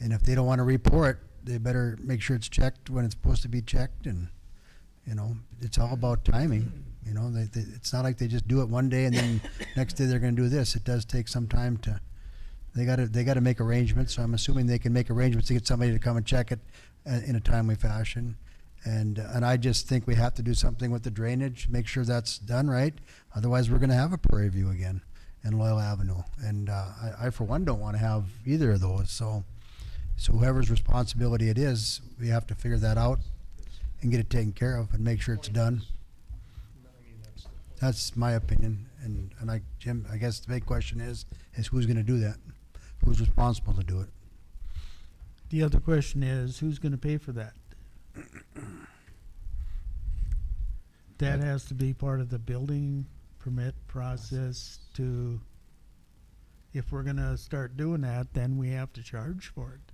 if they don't want to report, they better make sure it's checked when it's supposed to be checked, and, you know, it's all about timing. You know, it's not like they just do it one day and then next day they're going to do this. It does take some time to, they got to make arrangements, so I'm assuming they can make arrangements to get somebody to come and check it in a timely fashion. And I just think we have to do something with the drainage, make sure that's done right. Otherwise, we're going to have a Prairie View again in Loyal Avenue. And I for one, don't want to have either of those. So whoever's responsibility it is, we have to figure that out and get it taken care of and make sure it's done. I mean, that's the point. That's my opinion. And Jim, I guess the big question is who's going to do that? Who's responsible to do it? The other question is, who's gonna pay for that? That has to be part of the building permit process to, if we're gonna start doing that, then we have to charge for it.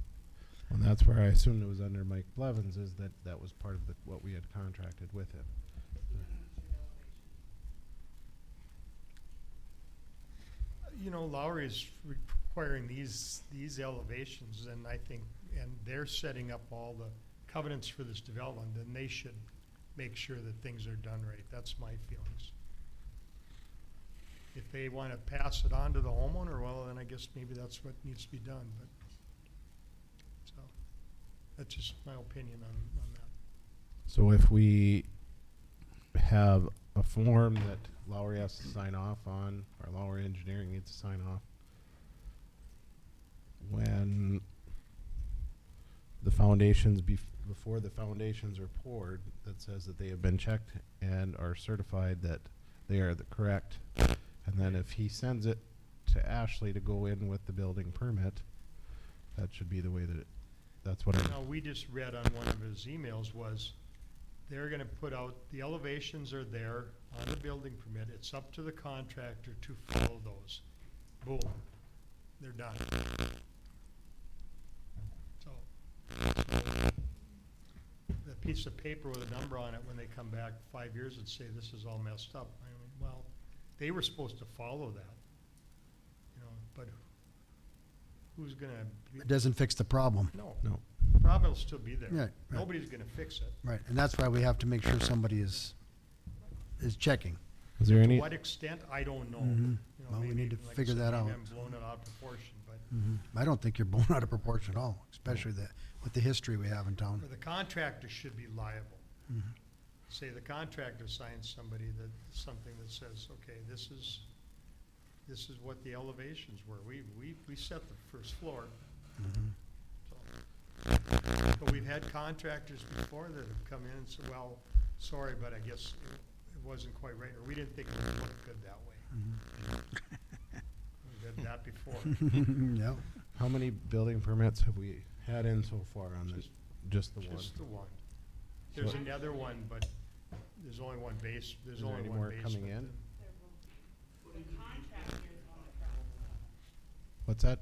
And that's where I assumed it was under Mike Blevins, is that was part of what we had contracted with him. You know, Lowry's requiring these elevations, and I think, and they're setting up all the covenants for this development, then they should make sure that things are done right. That's my feelings. If they want to pass it on to the homeowner, well, then I guess maybe that's what needs to be done, but, so, that's just my opinion on that. So if we have a form that Lowry has to sign off on, or Lowry Engineering needs to sign off, when the foundations, before the foundations are poured, that says that they have been checked and are certified that they are the correct. And then if he sends it to Ashley to go in with the building permit, that should be the way that That's what I, Now, we just read on one of his emails was, they're gonna put out, the elevations are there on the building permit, it's up to the contractor to follow those. Boom, they're done. So, the piece of paper with a number on it, when they come back 5 years and say this is all messed up, I mean, well, they were supposed to follow that. You know, but who's gonna? It doesn't fix the problem. No. no. The problem will still be there. Right, right. Nobody's gonna fix it. Right, and that's why we have to make sure somebody is checking. Is there To any, what extent, I don't know. Mhm. You know, Well, we maybe, need to like I figure said, that maybe out. I'm blowing it out of proportion, but I don't think you're blown out of proportion at all, especially with the history we have in town. for the contractor should be liable. Mhm. Say the contractor signs somebody that, something that says, okay, this is what the elevations were. We set the first floor. Mhm. So, but we've had contractors before that have come in and said, well, sorry, but I guess it wasn't quite right, or we didn't think it would look good that way. We've had that before. Yeah. how many building permits have we had in so far on this? Just the one? Just the one. There's So- another one, but there's only one base, there's Is there only any one more basement. coming in? The contractors on the problem. What's that?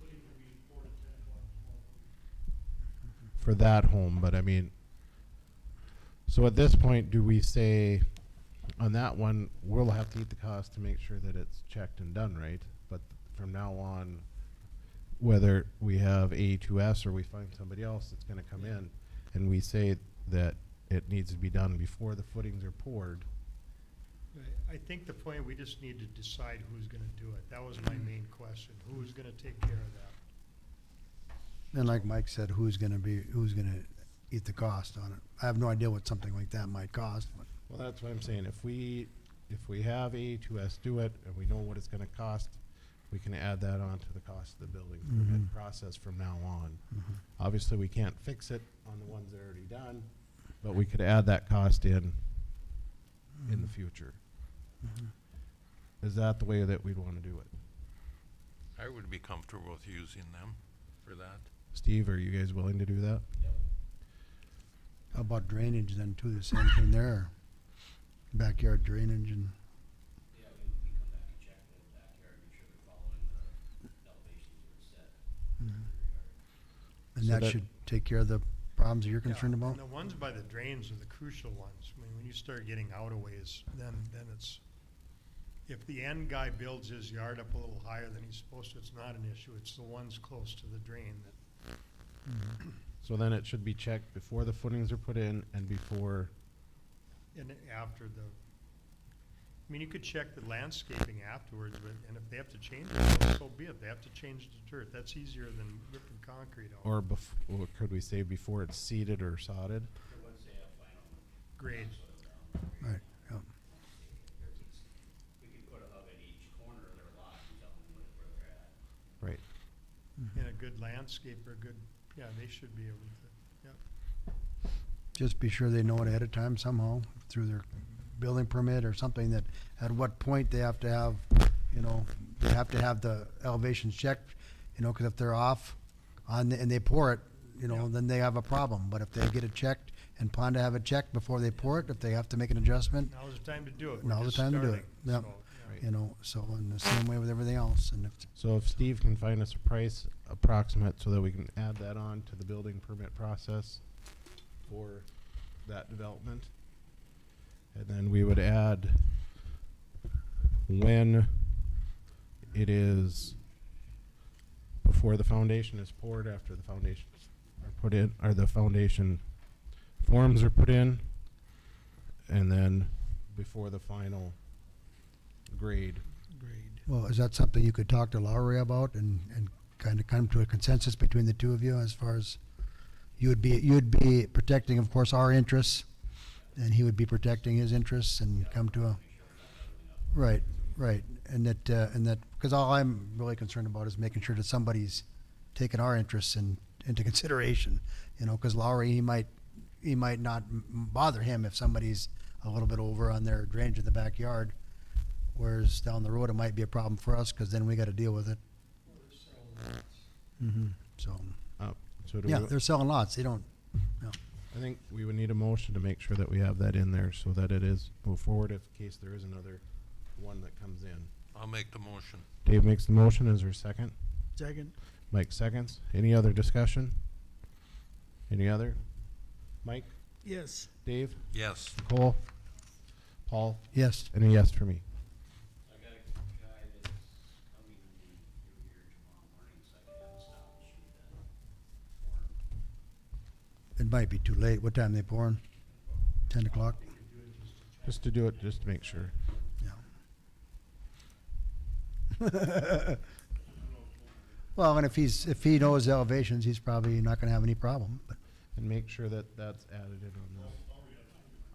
Putting maybe 4 to 10 more. For that home, but I mean, so at this point, do we say, on that one, we'll have to eat the cost to make sure that it's checked and done right? But from now on, whether we have A2S or we find somebody else that's gonna come in, and we say that it needs to be done before the footings are poured, I think the point, we just need to decide who's gonna do it. That was my main question. Who's gonna take care of that? And like Mike said, who's gonna eat the cost on it? I have no idea what something like that might cost, but well, that's what I'm saying, if we have A2S do it, and we know what it's gonna cost, we can add that on to the cost of the building permit Mhm. process from now on. Obviously, we can't fix it on the ones that are already done, but we could add that cost in the future. Is that the way that we'd wanna do it? I would be comfortable with using them for that. Steve, are you guys willing to do that? how about drainage then too, the same thing there? Backyard drainage and, Yeah, we come back and check the backyard, make sure they're following the elevations that are set. and So that that- should take care of the problems that you're Yeah, concerned about? and the ones by the drains are the crucial ones. I mean, when you start getting out of ways, then it's, if the end guy builds his yard up a little higher than he's supposed to, it's not an issue. It's the ones close to the drain that, So then it should be checked before the footings are put in and before, and after the, I mean, you could check the landscaping afterwards, but, and if they have to change it, so be it. They have to change the dirt. That's easier than ripping concrete out. or or could we say before it's seeded or sodded? So once they have final Grade. Right, yeah. we can put a hub at each corner of their lot and tell them where they're at. Right. And a good landscaper, good, yeah, they should be able to, yeah. Just be sure they know it ahead of time somehow, through their building permit or something, that at what point they have to have, they have to have the elevations checked, because if they're off and they pour it, Yeah. then they have a problem. But if they get it checked and plan to have it checked before they pour it, if they have to make an adjustment, Now's the time to do it. We're now's the just time to do it. starting, Yep. so, yeah. so in the same way with everything else. And if, So if Steve can find us a price approximate so that we can add that on to the building permit process for that development. And then we would add when it is before the foundation is poured, after the foundations are put in, or the foundation forms are put in, and then before the final grade. well, is that something you could talk to Lowry about and kind of come to a consensus between the two of you as far as you'd be protecting, of course, our interests, and he would be protecting his interests and come to a, right, and that, because all I'm really concerned about is making sure that somebody's taking our interests into consideration, because Lowry, he might not bother him if somebody's a little bit over on their drainage in the backyard, whereas down the road, it might be a problem for us, because then we gotta deal with it. So, So do Yeah, we, they're selling lots. They don't, I think we would need a motion to make sure that we have that in there so that it is move forward if in case there is another one that comes in. I'll make the motion. Dave makes the motion. Is there a second? Second. Mike seconds. Any other discussion? Any other? Mike? Yes. Dave? Yes. Nicole? Paul? yes. And a yes for me. I got a guy that's coming through here tomorrow morning, so I can have him stop and shoot that form. It might be too late. What time they pouring? 10 o'clock? Just to do it, just to make sure. Yeah. Well, and if he knows the elevations, he's probably not gonna have any problem, but, And make sure that that's added in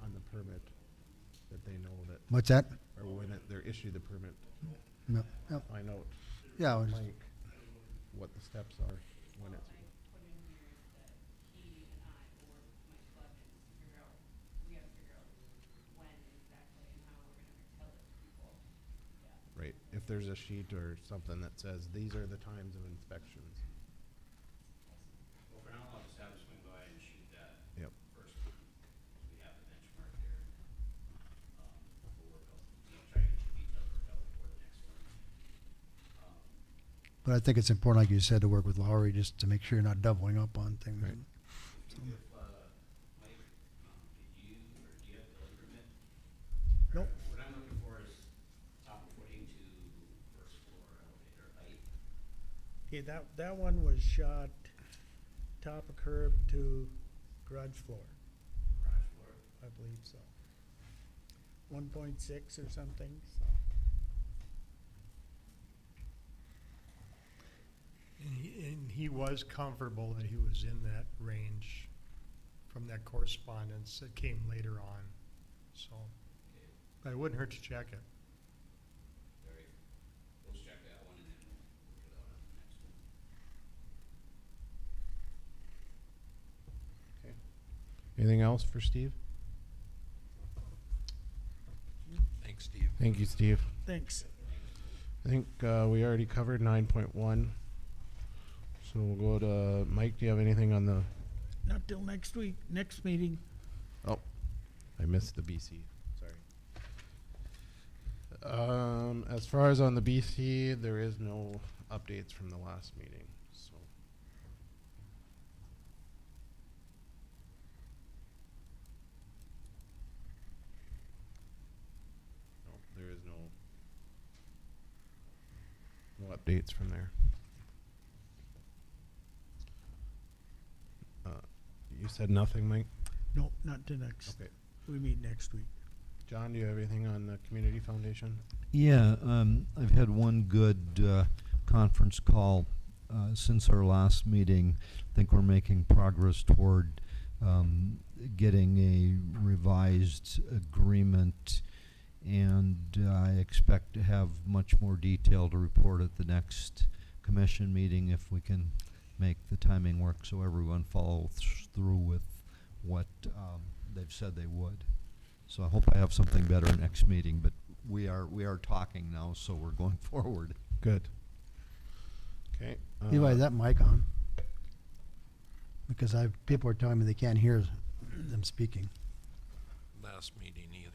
on the permit, that they know that, what's that? or when they're issued the permit, No, no, find out, yeah, it was- Mike, what the steps are when it's. Put in here that he and I, or Mike Blevins, figure out, we gotta figure out when exactly and how we're gonna tell it to people. Yeah. Right, if there's a sheet or something that says, these are the times of inspections. Well, for now, I'll just have him swing by and shoot that Yep. first one. We have the benchmark there. We'll work out, try to get the details worked out before the next one. but I think it's important, like you said, to work with Lowry just to make sure you're not doubling up on things. Right. If, Mike, do you have a building permit? Nope. What I'm looking for is top of footing to first floor elevator height. Okay, that one was shot top of curb to garage floor, Garage floor. I believe so. 1.6 or something, so. And he was comfortable that he was in that range from that correspondence that came later on, so. But it wouldn't hurt to check it. Very, we'll check that one and then we'll work it out on the next one. Okay. Anything else for Steve? Thanks, Steve. Thank you, Steve. Thanks. I think we already covered 9.1. So we'll go to Mike. Do you have anything on the? Not till next week, next meeting. Oh, I missed the BC. Sorry. As far as on the BC, there is no updates from the last meeting. So. No, there is no updates from there. You said nothing, Mike? Nope, not till next. Okay. We meet next week. John, do you have anything on the community foundation? Yeah, I've had one good conference call since our last meeting. I think we're making progress toward getting a revised agreement, and I expect to have much more detail to report at the next commission meeting if we can make the timing work so everyone follows through with what they've said they would. So I hope I have something better next meeting, but we are talking now, so we're going forward. Good. Okay. Levi, is that mic on? Because people are telling me they can't hear them speaking. Last meeting either.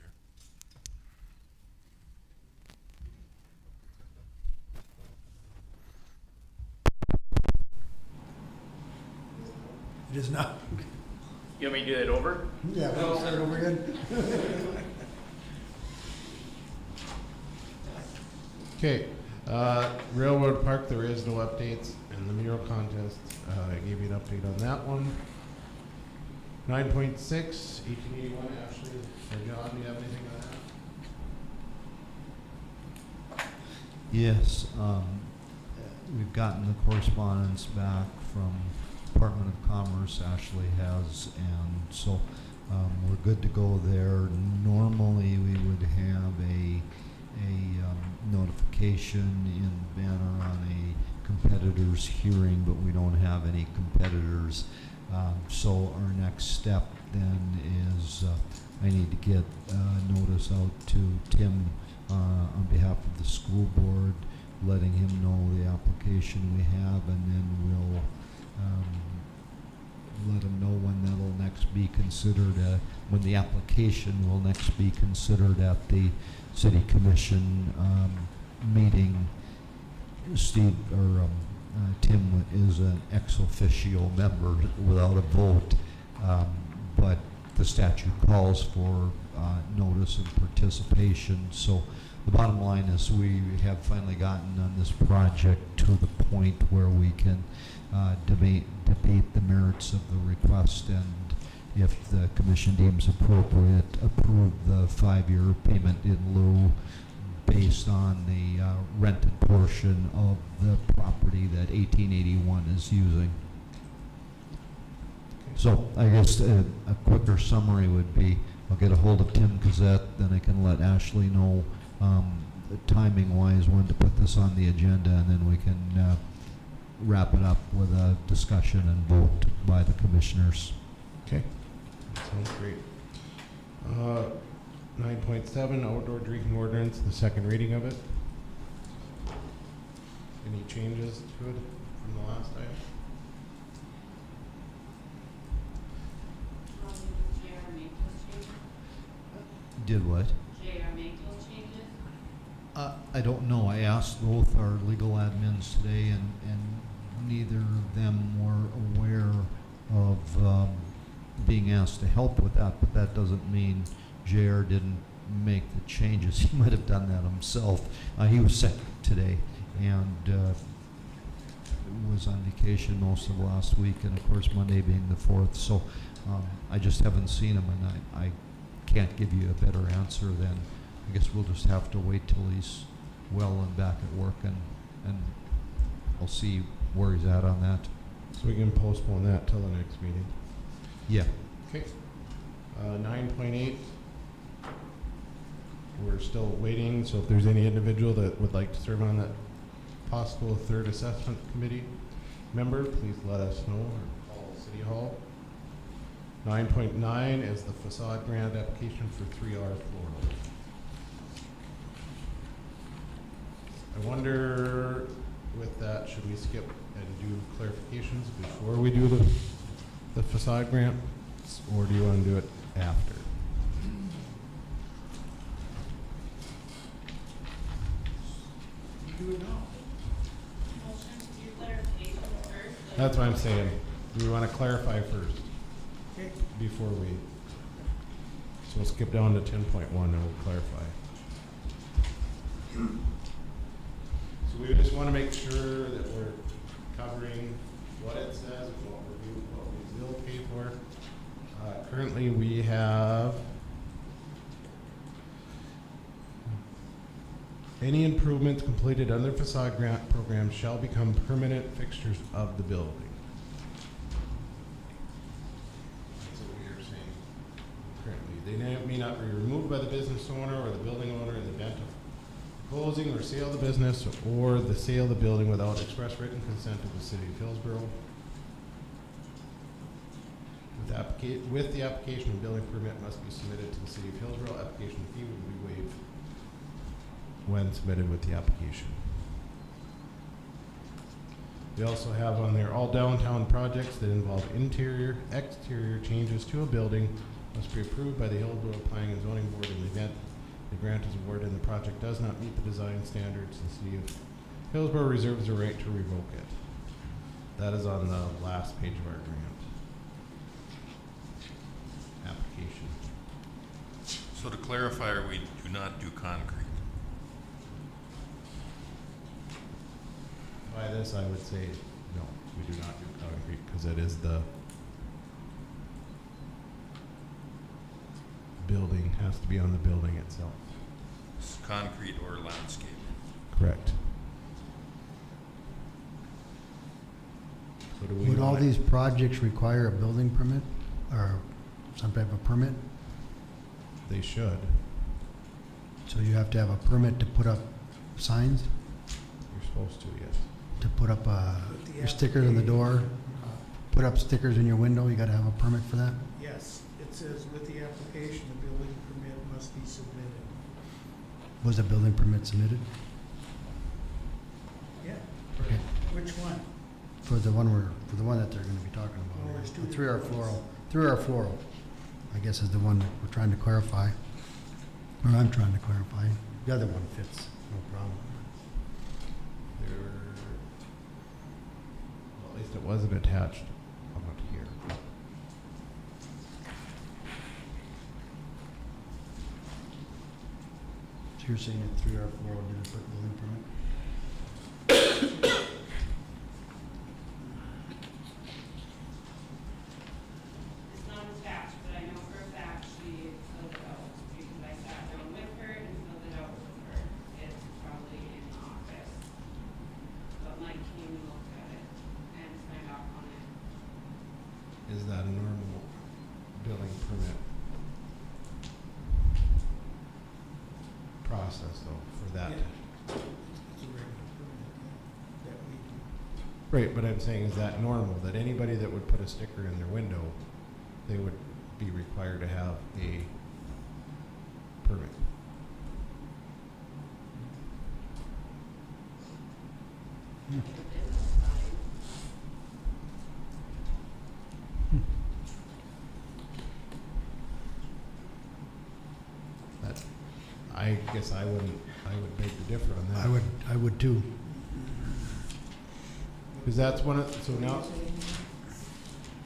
It is not. You want me to do that over? Yeah, we'll start over again. Okay, Railroad Park, there is no updates, and the mural contest, I gave you an update on that one. 9.6, 1881, Ashley, or John, do you have anything on that? Yes, we've gotten the correspondence back from Department of Commerce, Ashley has, and so we're good to go there. Normally, we would have a notification in the banner on a competitor's hearing, but we don't have any competitors. So our next step then is I need to get notice out to Tim on behalf of the school board, letting him know the application we have, and then we'll next be considered, when the application will next be considered at the city commission meeting. Steve, or Tim is an ex officio member without a vote, but the statute calls for notice and participation. So the bottom line is we have finally gotten on this project to the point where we can debate the merits of the request, and if the commission deems appropriate, approve the 5-year payment in lieu based on the rented portion of the property that 1881 is using. So I guess a quicker summary would be, I'll get a hold of Tim Gazette, then I can let Ashley know timing-wise when to put this on the agenda, and then we can wrap it up with a discussion and vote by the commissioners. Okay, sounds great. 9.7, outdoor drinking ordinance, the second reading of it. Any changes to it from the last item? J.R. make those changes? Did what? J.R. make those changes? I don't know. I asked both our legal admins today, and neither of them were aware of being asked to help with that, but that doesn't mean JR didn't make the changes. He might have done that himself. He was sick today and was on vacation most of last week, and of course Monday being the 4th. So I just haven't seen him, and I can't give you a better answer than I guess we'll just have to wait till he's well and back at work, and I'll see where he's at on that. So we can postpone that till the next meeting. Yeah. Okay. 9.8. We're still waiting, so if there's any individual that would like to serve on that possible third assessment committee member, please let us know or call City Hall. 9.9 is the facade grant application for 3R Floral. I wonder, with that, should we skip and do clarifications before we do the facade grant, or do you want to do it after? Do it now. Motion to do clarification first. That's what I'm saying. We want to clarify first Okay. before we. So we'll skip down to 10.1 and we'll clarify. So we just want to make sure that we're covering what it says and what we will pay for. Currently, we have any improvements completed under facade grant program shall become permanent fixtures of the building. That's what we are saying currently. They may not be removed by the business owner or the building owner in the event of closing or sale of the business or the sale of the building without express written consent of the city of Hillsborough. With the application, a building permit must be submitted to the city of Hillsborough. Application fee will be waived when submitted with the application. We also have on there all downtown projects that involve interior, exterior changes to a building must be approved by the Hillsborough Planning and Zoning Board in the event the grant is awarded and the project does not meet the design standards. The city of Hillsborough reserves the right to revoke it. That is on the last page of our grant application. So to clarify, we do not do concrete. By this, I would say, no, we do not do concrete because it is the building, has to be on the building itself. It's concrete or landscape. Correct. So do we Would all want it- these projects require a building permit or some type of permit? They should. So you have to have a permit to put up signs, You're supposed to, yes. to put up With the your stickers on the door, put up stickers in your window, you gotta have a permit for that? Yes, it says with the application, the building permit must be submitted. Was a building permit submitted? Yeah. Okay. Which one? For the one that they're gonna be talking Oh, about, there's two the 3R different ones. Floral, or floral, I guess is the one that we're trying to clarify. Or I'm trying to clarify. The other one fits, no problem. There, well, at least it wasn't attached on here. So you're saying that 3 or 4 didn't put building permit? It's not attached, but I know for a fact she filled it out, because I sat down with her and filled it out with her. It's probably in the office. But Mike came and looked at it and signed off on it. Is that a normal building permit process though, for that? It's a regular permit that we do. Right, but I'm saying, is that normal, that anybody that would put a sticker in their window, they would be required to have a permit? Like a business sign. That, I guess I would beg to differ on that. I would too. Because that's one of, so now,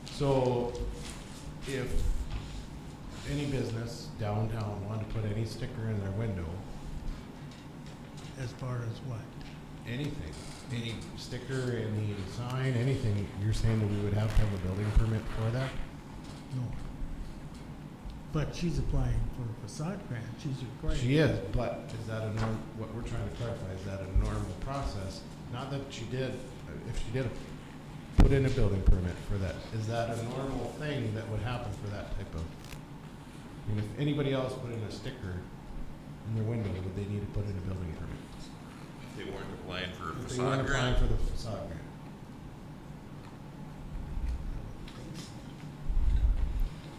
so if any business downtown wanted to put any sticker in their window, As far as what? anything, any sticker, any sign, anything, you're saying that we would have to have a building permit for that? No. But she's applying for a facade grant, she's required. She is, but is that a norm, what we're trying to clarify, is that a normal process? Not that she did, if she did put in a building permit for that, is that a normal thing that would happen for that type of? I mean, if anybody else put in a sticker in their window, would they need to put in a building permit? If they weren't applying for a If they weren't facade applying grant, for the facade grant?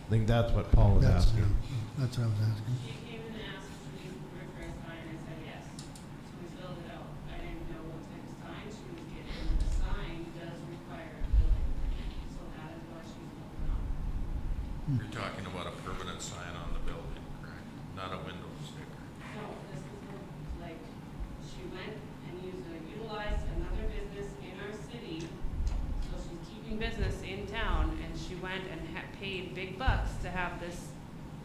I think that's what Paul was That's, asking. that's what I was asking. She came in and asked if we could for a sign, and I said yes. So we filled it out. I didn't know what type of sign she was getting, and the sign does require a building permit, so that is why she's looking up. you're talking about a permanent sign on the building, correct? Not a window sticker. No, this is like, she went and utilized another business in our city, so she's keeping business in town, and she went and paid big bucks to have this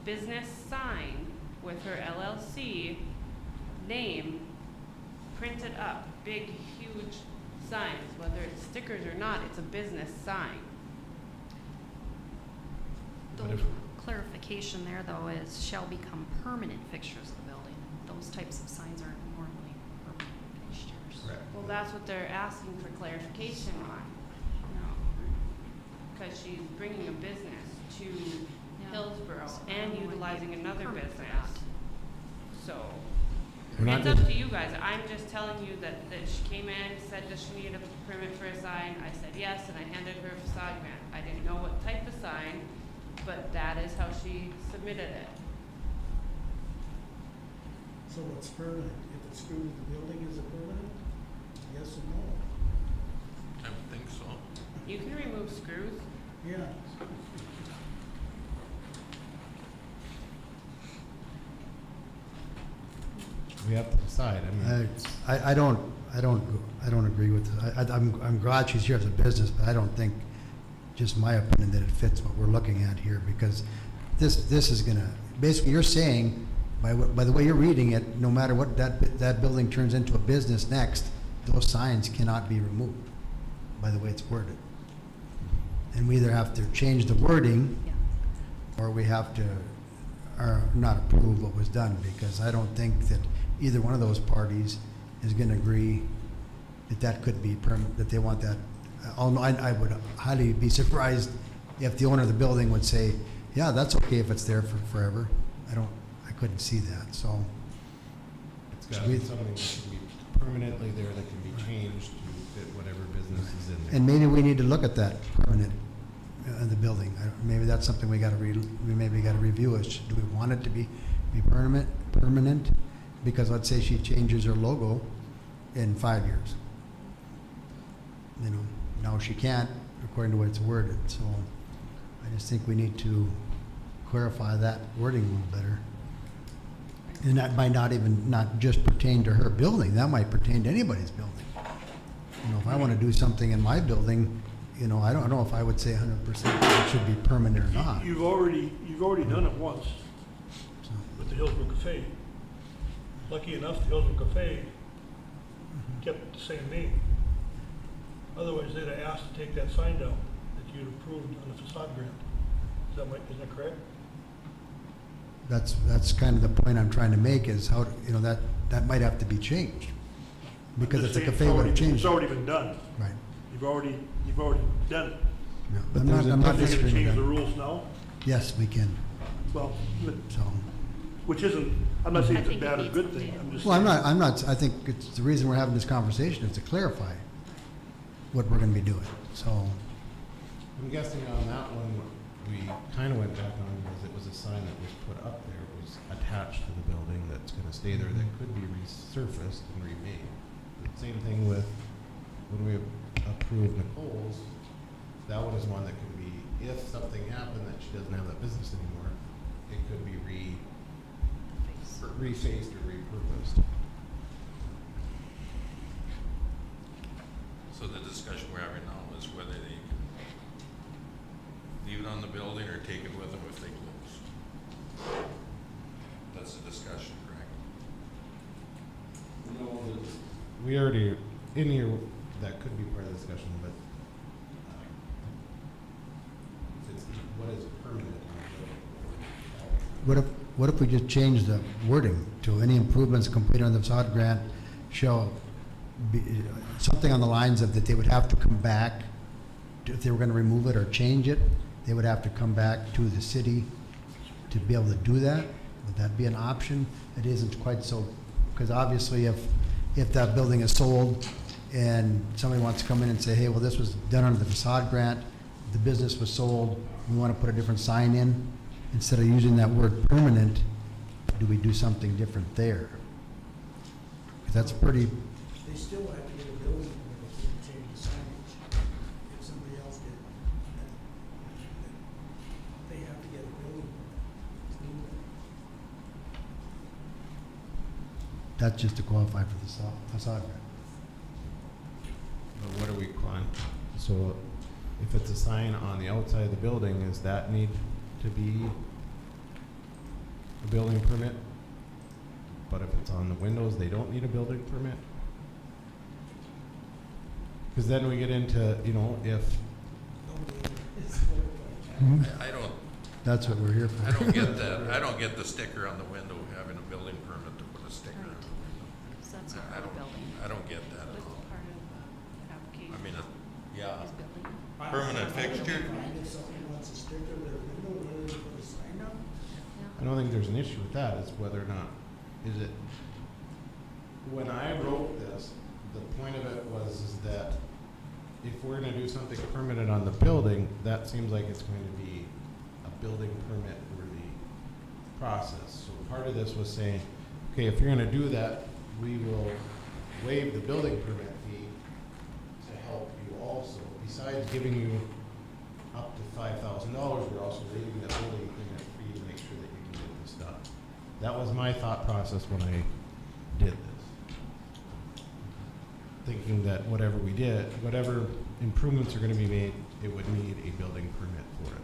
business sign with her LLC name printed up, big, huge signs, whether it's stickers or not, it's a business sign. But The if- clarification there, though, is shall become permanent fixtures of the building. Those types of signs aren't normally permanent fixtures. Correct. Well, that's what they're asking for clarification on. Because she's bringing a business to Yeah. Hillsborough So and I don't like utilizing the another permit for business. that. So, We're not it's up just- to you guys. I'm just telling you that she came in, said that she needed a permit for a sign. I said yes, and I handed her a facade grant. I didn't know what type of sign, but that is how she submitted it. So what's permanent? If it's screwed with the building, is it permanent? Yes or no? I would think so. You can remove screws. Yeah. We have to decide, I mean. I don't agree with it. I'm glad she's here as a business, but I don't think, just my opinion, that it fits what we're looking at here, because this is gonna, basically, you're saying, by the way you're reading it, no matter what that building turns into a business next, those signs cannot be removed, by the way it's worded. And we either have to change the wording, Yeah. or we have to, or not approve what was done, because I don't think that either one of those parties is gonna agree that that could be permanent, that they want that. I would highly be surprised if the owner of the building would say, yeah, that's okay if it's there for forever. I couldn't see that, so. It's got to be something that can be permanently there, that can be changed to fit whatever business is in there. And maybe we need to look at that permanent, the building. Maybe that's something we gotta we maybe gotta review is, do we want it to be permanent? Because let's say she changes her logo in 5 years. You know, now she can't, according to what it's worded, so I just think we need to clarify that wording a little better. And that might not just pertain to her building, that might pertain to anybody's building. You know, if I want to do something in my building, you know, I don't know if I would say 100% it should be permanent or not. You've already done it once So, with the Hillsborough Cafe. Lucky enough, the Hillsborough Cafe kept the same name. Otherwise, they'd have asked to take that sign down that you'd approved on the facade grant. Isn't that correct? That's kind of the point I'm trying to make is how, you know, that might have to be changed. Because if the cafe would have changed. It's already been done. Right. You've already done it. Yeah, But I'm there's not, a I'm not Are you gonna disagreeing change with the that. rules now? Yes, we can, Well, so. which isn't, I'm not saying I it's a think it bad or needs good to thing, be. I'm just Well, saying. I think it's, the reason we're having this conversation is to clarify what we're gonna be doing, so. I'm guessing on that one, we kind of went back on was it was a sign that was put up there, was attached to the building that's going to stay there that could be resurfaced and remade. The same thing with when we approved Nicole's, that one is one that could be, if something happened that she doesn't have that business anymore, it could be refaced or repurposed. So the discussion we're having now is whether they can leave it on the building or take it with them if they close. That's the discussion, correct? No, we already, in here, that could be part of the discussion, but if it's, what is permanent on the building? What if we just change the wording to any improvements completed on the facade grant shall be, something on the lines of that they would have to come back, if they were gonna remove it or change it, they would have to come back to the city to be able to do that? Would that be an option? It isn't quite so, because obviously if that building is sold and somebody wants to come in and say, hey, well, this was done under the facade grant, the business was sold, we want to put a different sign in, instead of using that word permanent, do we do something different there? 'Cause that's pretty, They still have to get a building permit if they change the signage. If somebody else did, they have to get a building permit to do that. that's just to qualify for the facade grant. But what are we on? So if it's a sign on the outside of the building, does that need to be a building permit? But if it's on the windows, they don't need a building permit? Because then we get into, you know, if, I don't, That's what we're here for. I don't get that. I don't get the sticker on the window, having a building permit to put a sticker on the window. So that's not I our don't, building. I don't get that at Was all. part of the application. I mean, yeah, Is building. permanent fixture. And if somebody wants to sticker their window, whether they put a sign up, I don't think there's an issue with that, it's whether or not, is it, when I wrote this, the point of it was is that if we're gonna do something permanent on the building, that seems like it's going to be a building permit worthy process. So part of this was saying, okay, if you're gonna do that, we will waive the building permit fee to help you also. Besides giving you up to $5,000, we're also waiving the building permit fee to make sure that you can get this done. That was my thought process when I did this. Thinking that whatever we did, whatever improvements are gonna be made, it would need a building permit for it.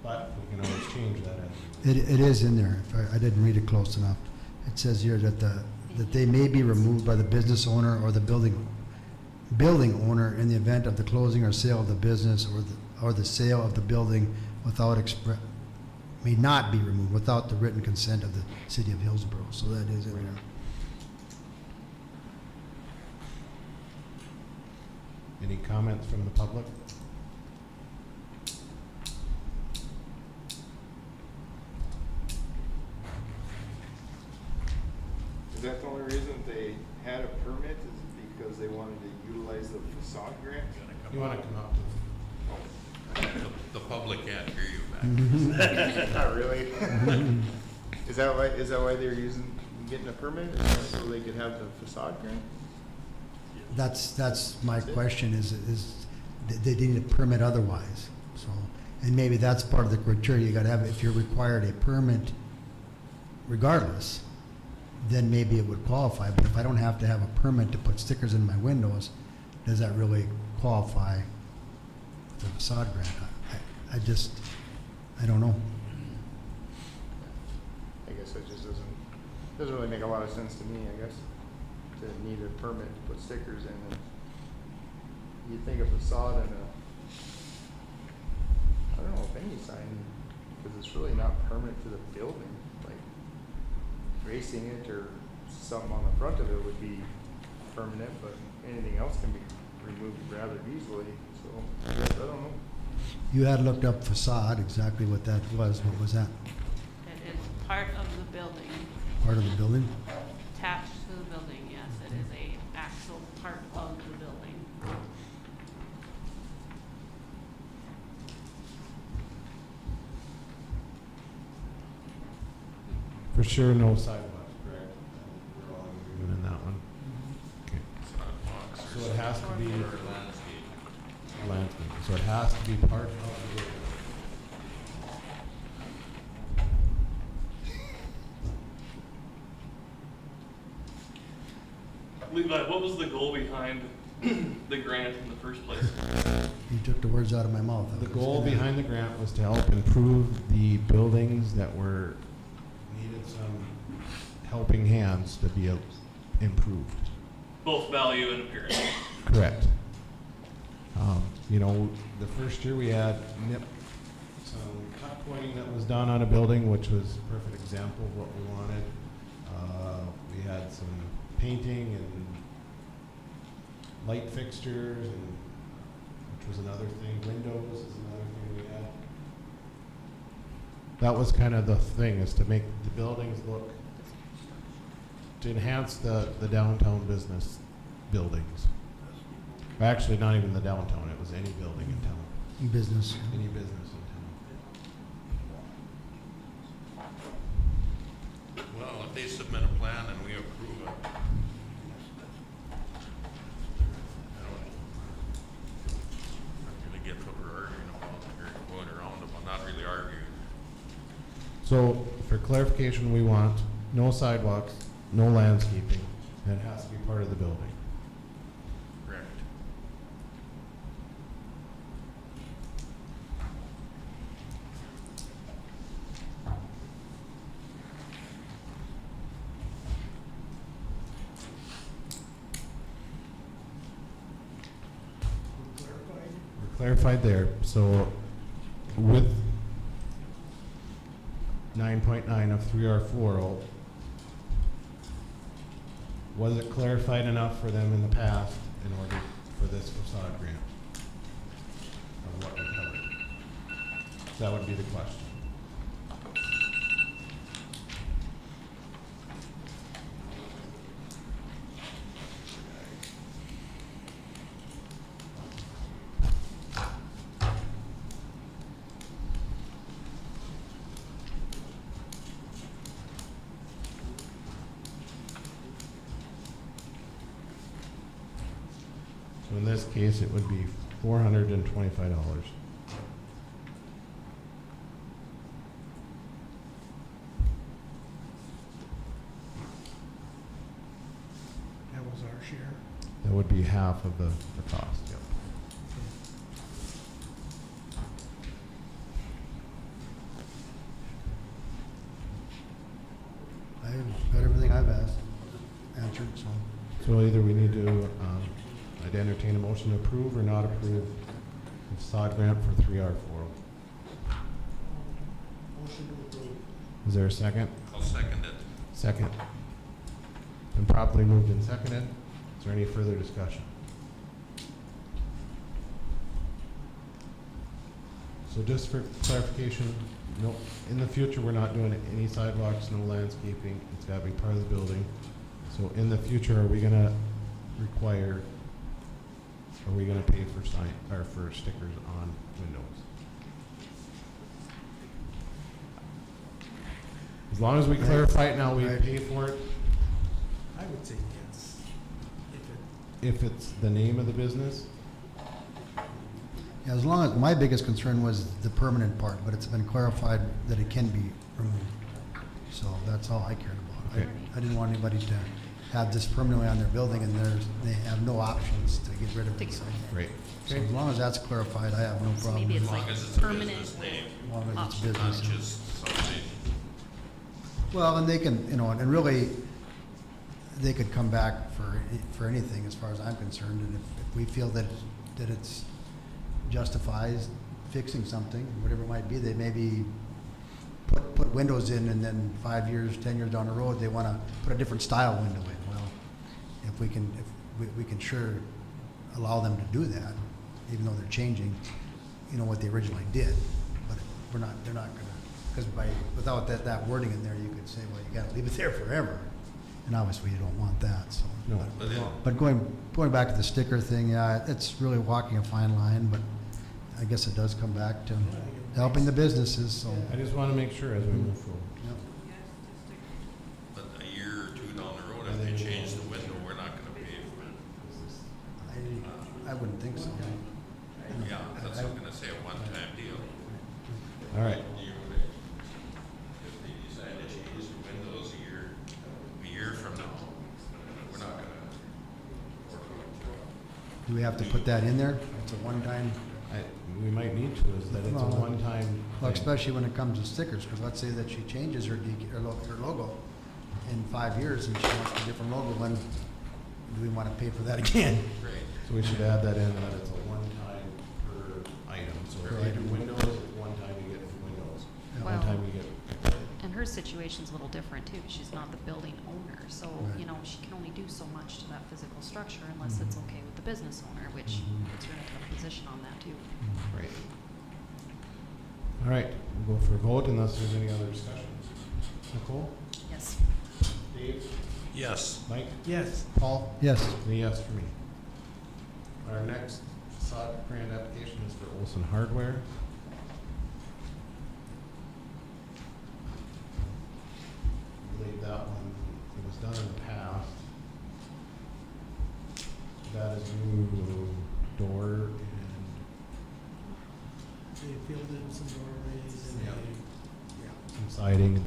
But we can always change that as we It is in there, if I didn't read it close enough. It says here that that they may be removed by the business owner or the building owner in the event of the closing or sale of the business or the sale of the building without may not be removed without the written consent of the city of Hillsborough, so that is in there. Any comments from the public? Is that the only reason they had a permit, is because they wanted to utilize the facade grant? You wanna come up to? The public can't hear you back. Not really. Is that why they're getting a permit, so they could have the facade grant? That's my question, is they need a permit otherwise, so, and maybe that's part of the criteria, you gotta have, if you're required a permit regardless, then maybe it would qualify, but if I don't have to have a permit to put stickers in my windows, does that really qualify for the facade grant? I don't know. I guess it just doesn't really make a lot of sense to me, I guess, to need a permit to put stickers in. And you think a facade and I don't know if any sign, because it's really not permanent to the building, like racing it or something on the front of it would be permanent, but anything else can be removed rather easily, so I guess I don't know. You had looked up facade, exactly what that was, what was that? It is part of the building, Part of the building? attached to the building, yes, it is a actual part of the building. For sure, no sidewalks, correct? We're all in agreement on that one. Okay. Sidewalks or So it has to be or landscape. landscape, so it has to be part of the building. Levi, what was the goal behind the grant in the first place? You took the words out of my mouth. I The was goal gonna- behind the grant was to help improve the buildings that needed some helping hands to be improved. Both value and appearance. Correct. You know, the first year we had some cut pointing that was done on a building, which was a perfect example of what we wanted. We had some painting and light fixtures, and which was another thing. Windows is another thing we had. That was kind of the thing, is to make the buildings look, to enhance the downtown business buildings. Actually, not even the downtown, it was any building in town, Business. any business in town. Well, if they submit a plan and we approve it. I don't really get what we're arguing about, or going around about, not really arguing. So, for clarification, we want no sidewalks, no landscaping, and it has to be part of the building. Correct. We're clarified there, so with 9.9 of 3R4, was it clarified enough for them in the past in order for this facade grant? Of what we covered? That would be the question. So in this case, it would be $425. That was our share. That would be half of the cost, yep. I've got everything I've asked, answered, so. So either we need to, I'd entertain a motion to approve or not approve the facade grant for 3R4. Motion to approve. Is there a second? I'll second it. Second. Been properly moved and seconded. Is there any further discussion? So just for clarification, no, in the future, we're not doing any sidewalks, no landscaping. It's gotta be part of the building. So in the future, are we gonna require, are we gonna pay for or for stickers on windows? As long as we clarify it now, we pay for it. I would say yes. If it, If it's the name of the business, As long as, my biggest concern was the permanent part, but it's been clarified that it can be removed. So that's all I cared about. Okay. I didn't want anybody to have this permanently on their building and they have no options to get rid of it. So Great. so as long as that's clarified, I have no So problem. maybe with it's it. like As long as it's a permanent business name, As long as it's option. not business. just something. Well, and they can, and really, they could come back for anything as far as I'm concerned. And if we feel that it's justifies fixing something, whatever it might be, they maybe put windows in and then 5 years, 10 years down the road, they want to put a different style window in. Well, if we can sure allow them to do that, even though they're changing, what they originally did. But they're not gonna, because without that wording in there, you could say, well, you gotta leave it there forever. And obviously you don't want that, so. No. But going back to the sticker thing, yeah, it's really walking a fine line, but I guess it does come back to helping the businesses, so. I just want to make sure as we move forward. Yep. But a year or two down the road, if they change the window, we're not gonna pay for it. I wouldn't think so. Yeah, that's what I'm gonna say, a one-time deal. All right. If they decide to change the windows a year from now, we're not gonna. Do we have to put that in there? It's a one-time, We might need to, is that it's a Well, one-time. well, thing. especially when it comes to stickers, because let's say that she changes her logo in 5 years and she wants a different logo, then do we want to pay for that again? Great. So we should add that in, that it's a one-time per item. So Per if you do item. windows, it's one time you get windows. Well- One time you get. And her situation's a little different too. She's not the building owner, so, Right. she can only do so much to that physical structure unless it's okay with the business owner, which puts her in a tough position on that too. Right. All right, we'll go for a vote unless there's any other discussions. Nicole? Yes. Dave? Yes. Mike? Yes. Paul? Yes. And a yes for me. Our next sod grant application is for Olson Hardware. I believe that one, it was done in the past. That is new door and, They filled in some doorways and Yeah. they, some siding.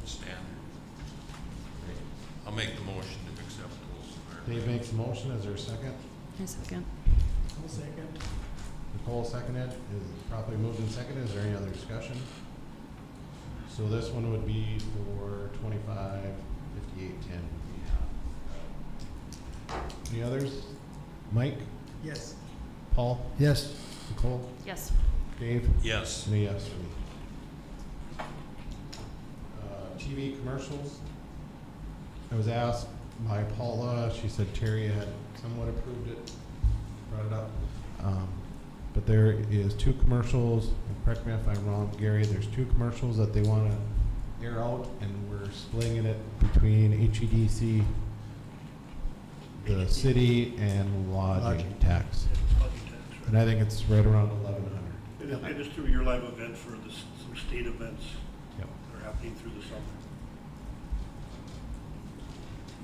Standard. I'll make the motion to accept those. Dave makes a motion, is there a second? A second. I'll second. Nicole seconded, is properly moved and seconded, is there any other discussion? So this one would be for 25/58/10. Any others? Mike? Yes. Paul? Yes. Nicole? Yes. Dave? Yes. And a yes for me. TV commercials. I was asked by Paula, she said Terry had somewhat approved it, brought it up. But there is 2 commercials, and correct me if I'm wrong, Gary, there's 2 commercials that they want to air out, and we're splitting it between HEDC, the city, and lodging tax. And I think it's right around 1,100. It is through your live event for some state events Yep. that are happening through the summer.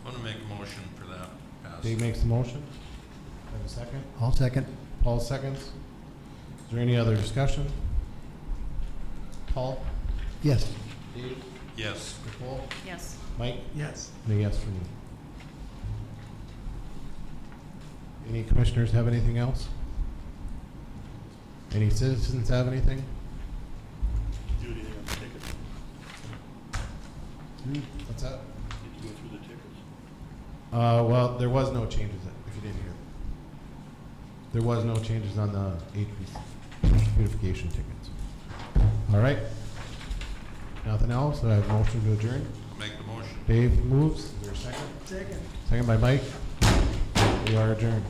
I'm gonna make a motion for that. Pass. Dave makes the motion. Have a second? I'll second. Paul seconds. Is there any other discussion? Paul? Yes. Dave? Yes. Nicole? Yes. Mike? Yes. And a yes for me. Any commissioners have anything else? Any citizens have anything? Do anything on the tickets? What's that? Did you go through the tickets? Well, there was no changes, if you didn't hear. There was no changes on the beautification tickets. All right. Nothing else? I have a motion to adjourn. I'll make the motion. Dave moves. Is there a second? Second. Second by Mike. We are adjourned.